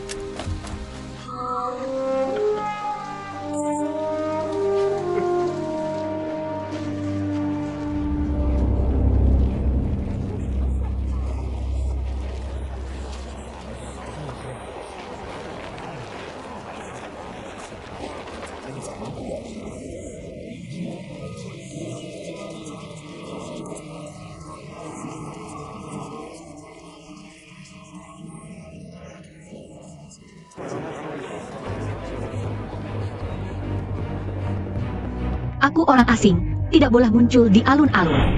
Aku orang asing, tidak boleh muncul di alun-alun.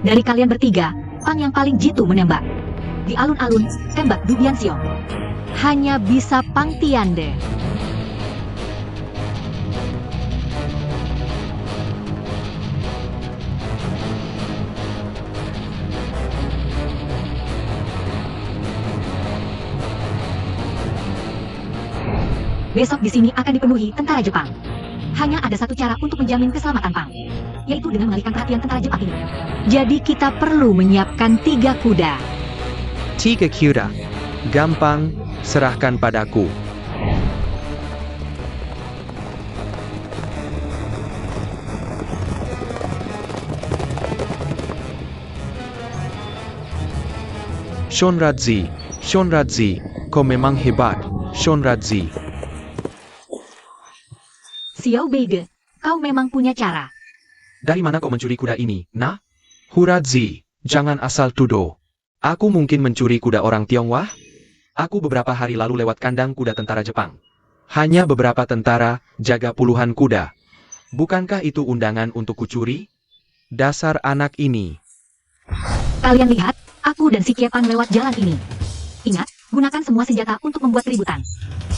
Dari kalian bertiga, Pang yang paling jitu menembak. Di alun-alun, tembak Du Bianxiong. Hanya bisa Pang Tiande. Besok di sini akan dipenuhi tentara Jepang. Hanya ada satu cara untuk menjamin keselamatan Pang, yaitu dengan mengalihkan perhatian tentara Jepang ini. Jadi kita perlu menyiapkan 3 kuda. 3 kuda. Gampang, serahkan padaku. Shonradzi, Shonradzi, kau memang hebat, Shonradzi. Xiao Beige, kau memang punya cara. Dari mana kau mencuri kuda ini, nah? Huradzi, jangan asal tuduh. Aku mungkin mencuri kuda orang Tionghoa? Aku beberapa hari lalu lewat kandang kuda tentara Jepang. Hanya beberapa tentara, jaga puluhan kuda. Bukankah itu undangan untuk kucuri? Dasar anak ini. Kalian lihat, aku dan si Kiepan lewat jalan ini. Ingat, gunakan semua senjata untuk membuat keributan.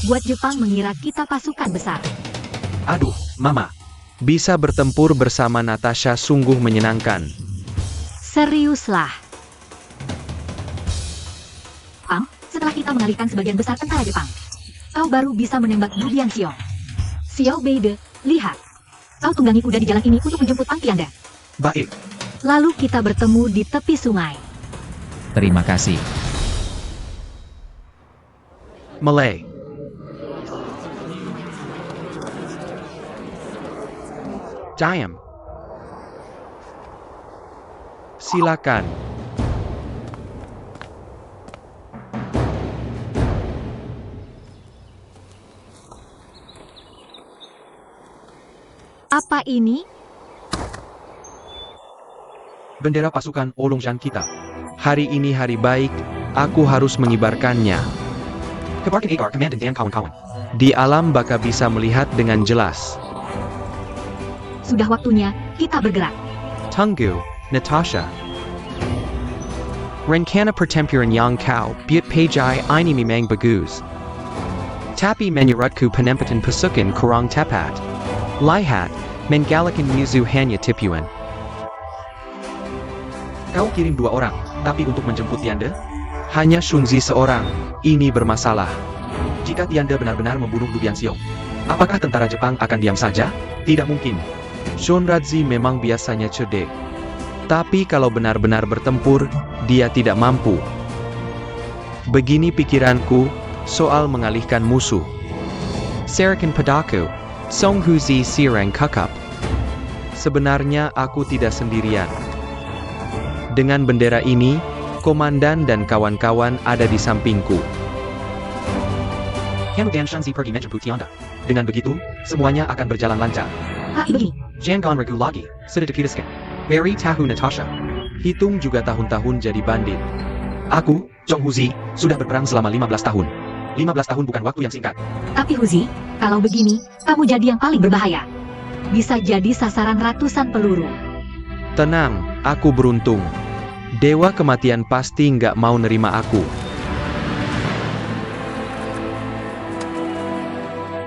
Buat Jepang mengira kita pasukan besar. Aduh, Mama. Bisa bertempur bersama Natasha sungguh menyenangkan. Seriuslah. Pang, setelah kita mengalihkan sebagian besar tentara Jepang, kau baru bisa menembak Du Bianxiong. Xiao Beide, lihat. Kau tunggangi kuda di jalan ini untuk menjemput Pang Tianda. Baik. Lalu kita bertemu di tepi sungai. Terima kasih. Malay. Diam. Silakan. Apa ini? Bendera pasukan Olongjan kita. Hari ini hari baik, aku harus mengibarkannya. Kebarkan Agar, Komandan dan kawan-kawan. Di alam baka bisa melihat dengan jelas. Sudah waktunya kita bergerak. Tunggu, Natasha. Rencana pertempuran yang kau buat pajai ini memang bagus. Tapi menurutku penempatan pasukan kurang tepat. Lihat, Menggalakan musuh hanya tipuan. Kau kirim 2 orang, tapi untuk menjemput Tiande? Hanya Shunzi seorang. Ini bermasalah. Jika Tiande benar-benar membunuh Du Bianxiong, apakah tentara Jepang akan diam saja? Tidak mungkin. Shunrazi memang biasanya cerdik. Tapi kalau benar-benar bertempur, dia tidak mampu. Begini pikiranku, soal mengalihkan musuh. Serakan padaku, Song Huzi Sirang Kakap. Sebenarnya aku tidak sendirian. Dengan bendera ini, komandan dan kawan-kawan ada di sampingku. Kian dan Shanzi pergi menjemput Tiande. Dengan begitu, semuanya akan berjalan lancar. Begini. Jangan ragu lagi, sudah dikiriskan. Beri tahu Natasha. Hitung juga tahun-tahun jadi bandit. Aku, Chong Huzi, sudah berperang selama 15 tahun. 15 tahun bukan waktu yang singkat. Tapi Huzi, kalau begini, kamu jadi yang paling berbahaya. Bisa jadi sasaran ratusan peluru. Tenang, aku beruntung. Dewa kematian pasti nggak mau nerima aku.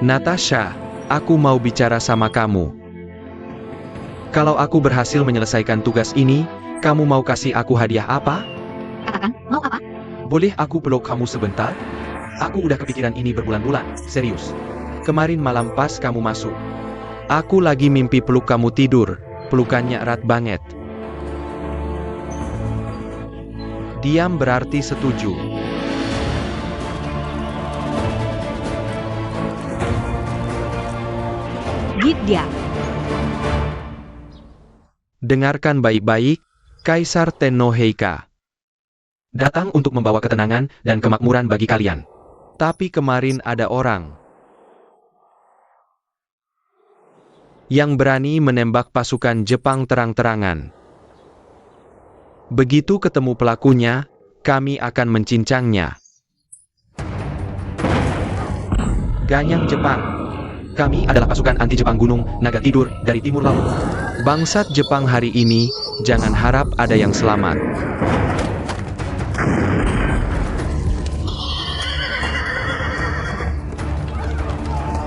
Natasha, aku mau bicara sama kamu. Kalau aku berhasil menyelesaikan tugas ini, kamu mau kasih aku hadiah apa? Katakan, mau apa? Boleh aku peluk kamu sebentar? Aku udah kepikiran ini berbulan-bulan, serius. Kemarin malam pas kamu masuk. Aku lagi mimpi peluk kamu tidur, pelukannya erat banget. Diam berarti setuju. Gidya. Dengarkan baik-baik, Kaisar Tenno Heika. Datang untuk membawa ketenangan dan kemakmuran bagi kalian. Tapi kemarin ada orang yang berani menembak pasukan Jepang terang-terangan. Begitu ketemu pelakunya, kami akan mencincangnya. Ganyang Jepang. Kami adalah pasukan anti-Jepang Gunung Naga Tidur dari timur laut. Bangsat Jepang hari ini, jangan harap ada yang selamat.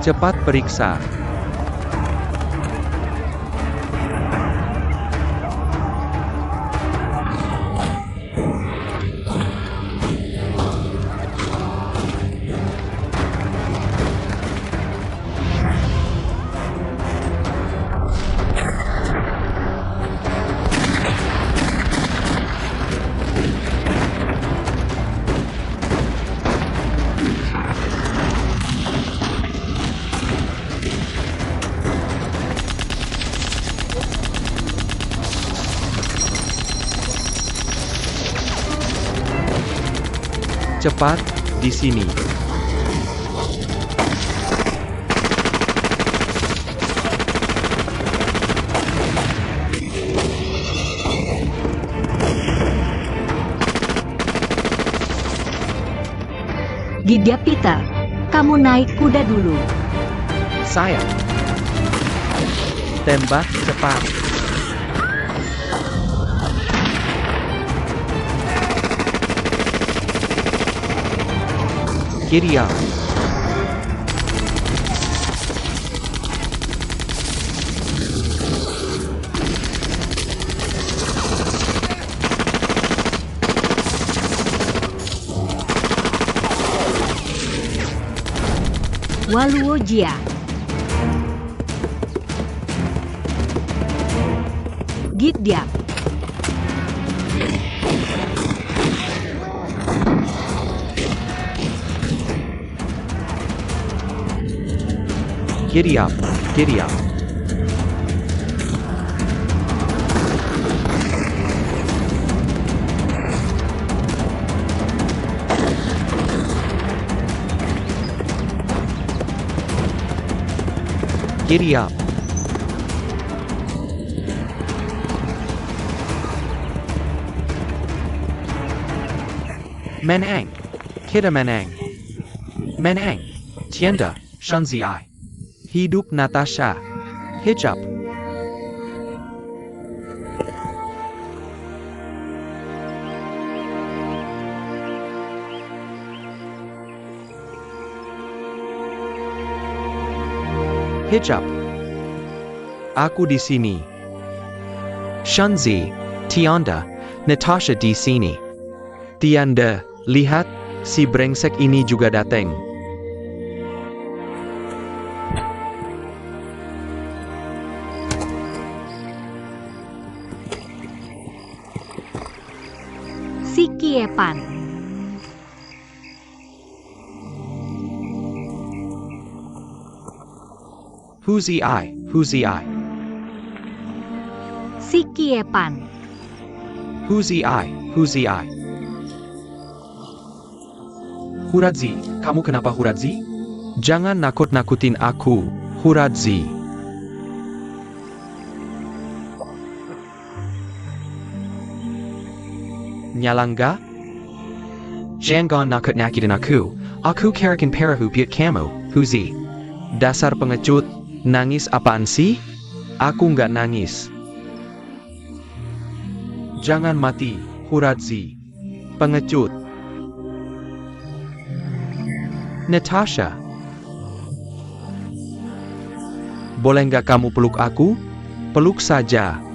Cepat periksa. Cepat, di sini. Gidya Peter, kamu naik kuda dulu. Saya. Tembak cepat. Gidya. Waluojia. Gidya. Giddy up, giddy up. Giddy up. Menang. Kita menang. Menang. Tianda, Shanzi I. Hidup Natasha. Hijab. Hijab. Aku di sini. Shunzi, Tianda, Natasha di sini. Tianda, lihat, si brengsek ini juga datang. Si Kiepan. Who's I? Who's I? Si Kiepan. Who's I? Who's I? Huradzi, kamu kenapa Huradzi? Jangan nakut-nakutin aku, Huradzi. Nyalangga? Jangan nakut-nakutin aku karakan parahu piat kamu, Huzi. Dasar pengecut, nangis apaan sih? Aku nggak nangis. Jangan mati, Huradzi. Pengecut. Natasha. Boleh nggak kamu peluk aku? Peluk saja.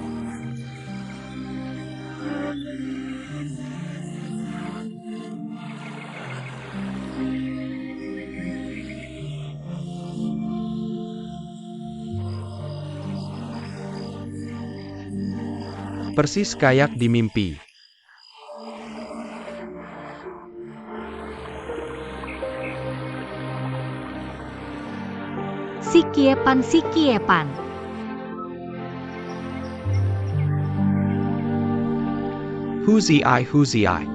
Persis kayak di mimpi. Si Kiepan, si Kiepan. Who's I? Who's I?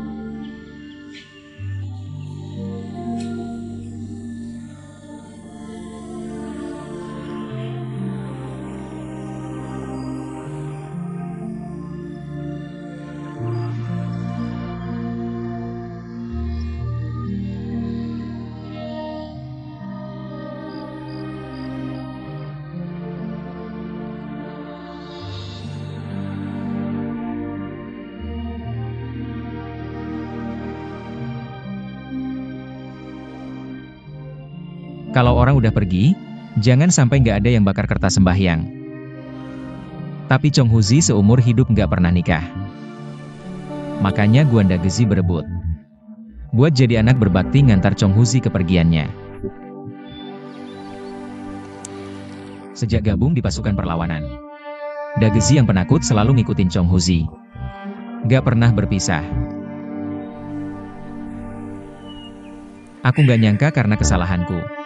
Kalau orang udah pergi, jangan sampai nggak ada yang bakar kertas sembahyang. Tapi Chong Huzi seumur hidup nggak pernah nikah. Makanya Guanda Gezi berebut buat jadi anak berbakti ngantar Chong Huzi kepergiannya. Sejak gabung di pasukan perlawanan, Dagezi yang penakut selalu ngikutin Chong Huzi. Nggak pernah berpisah. Aku nggak nyangka karena kesalahanku.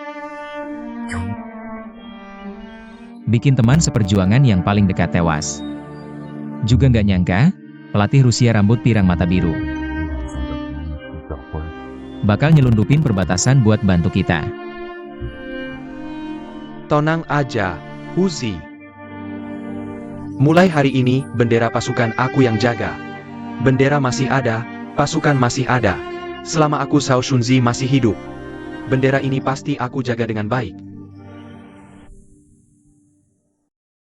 Bikin teman seperjuangan yang paling dekat tewas. Juga nggak nyangka, pelatih Rusia rambut pirang mata biru bakal nyelundupin perbatasan buat bantu kita. Tenang aja, Huzi. Mulai hari ini, bendera pasukan aku yang jaga. Bendera masih ada, pasukan masih ada. Selama aku Sao Shunzi masih hidup, bendera ini pasti aku jaga dengan baik.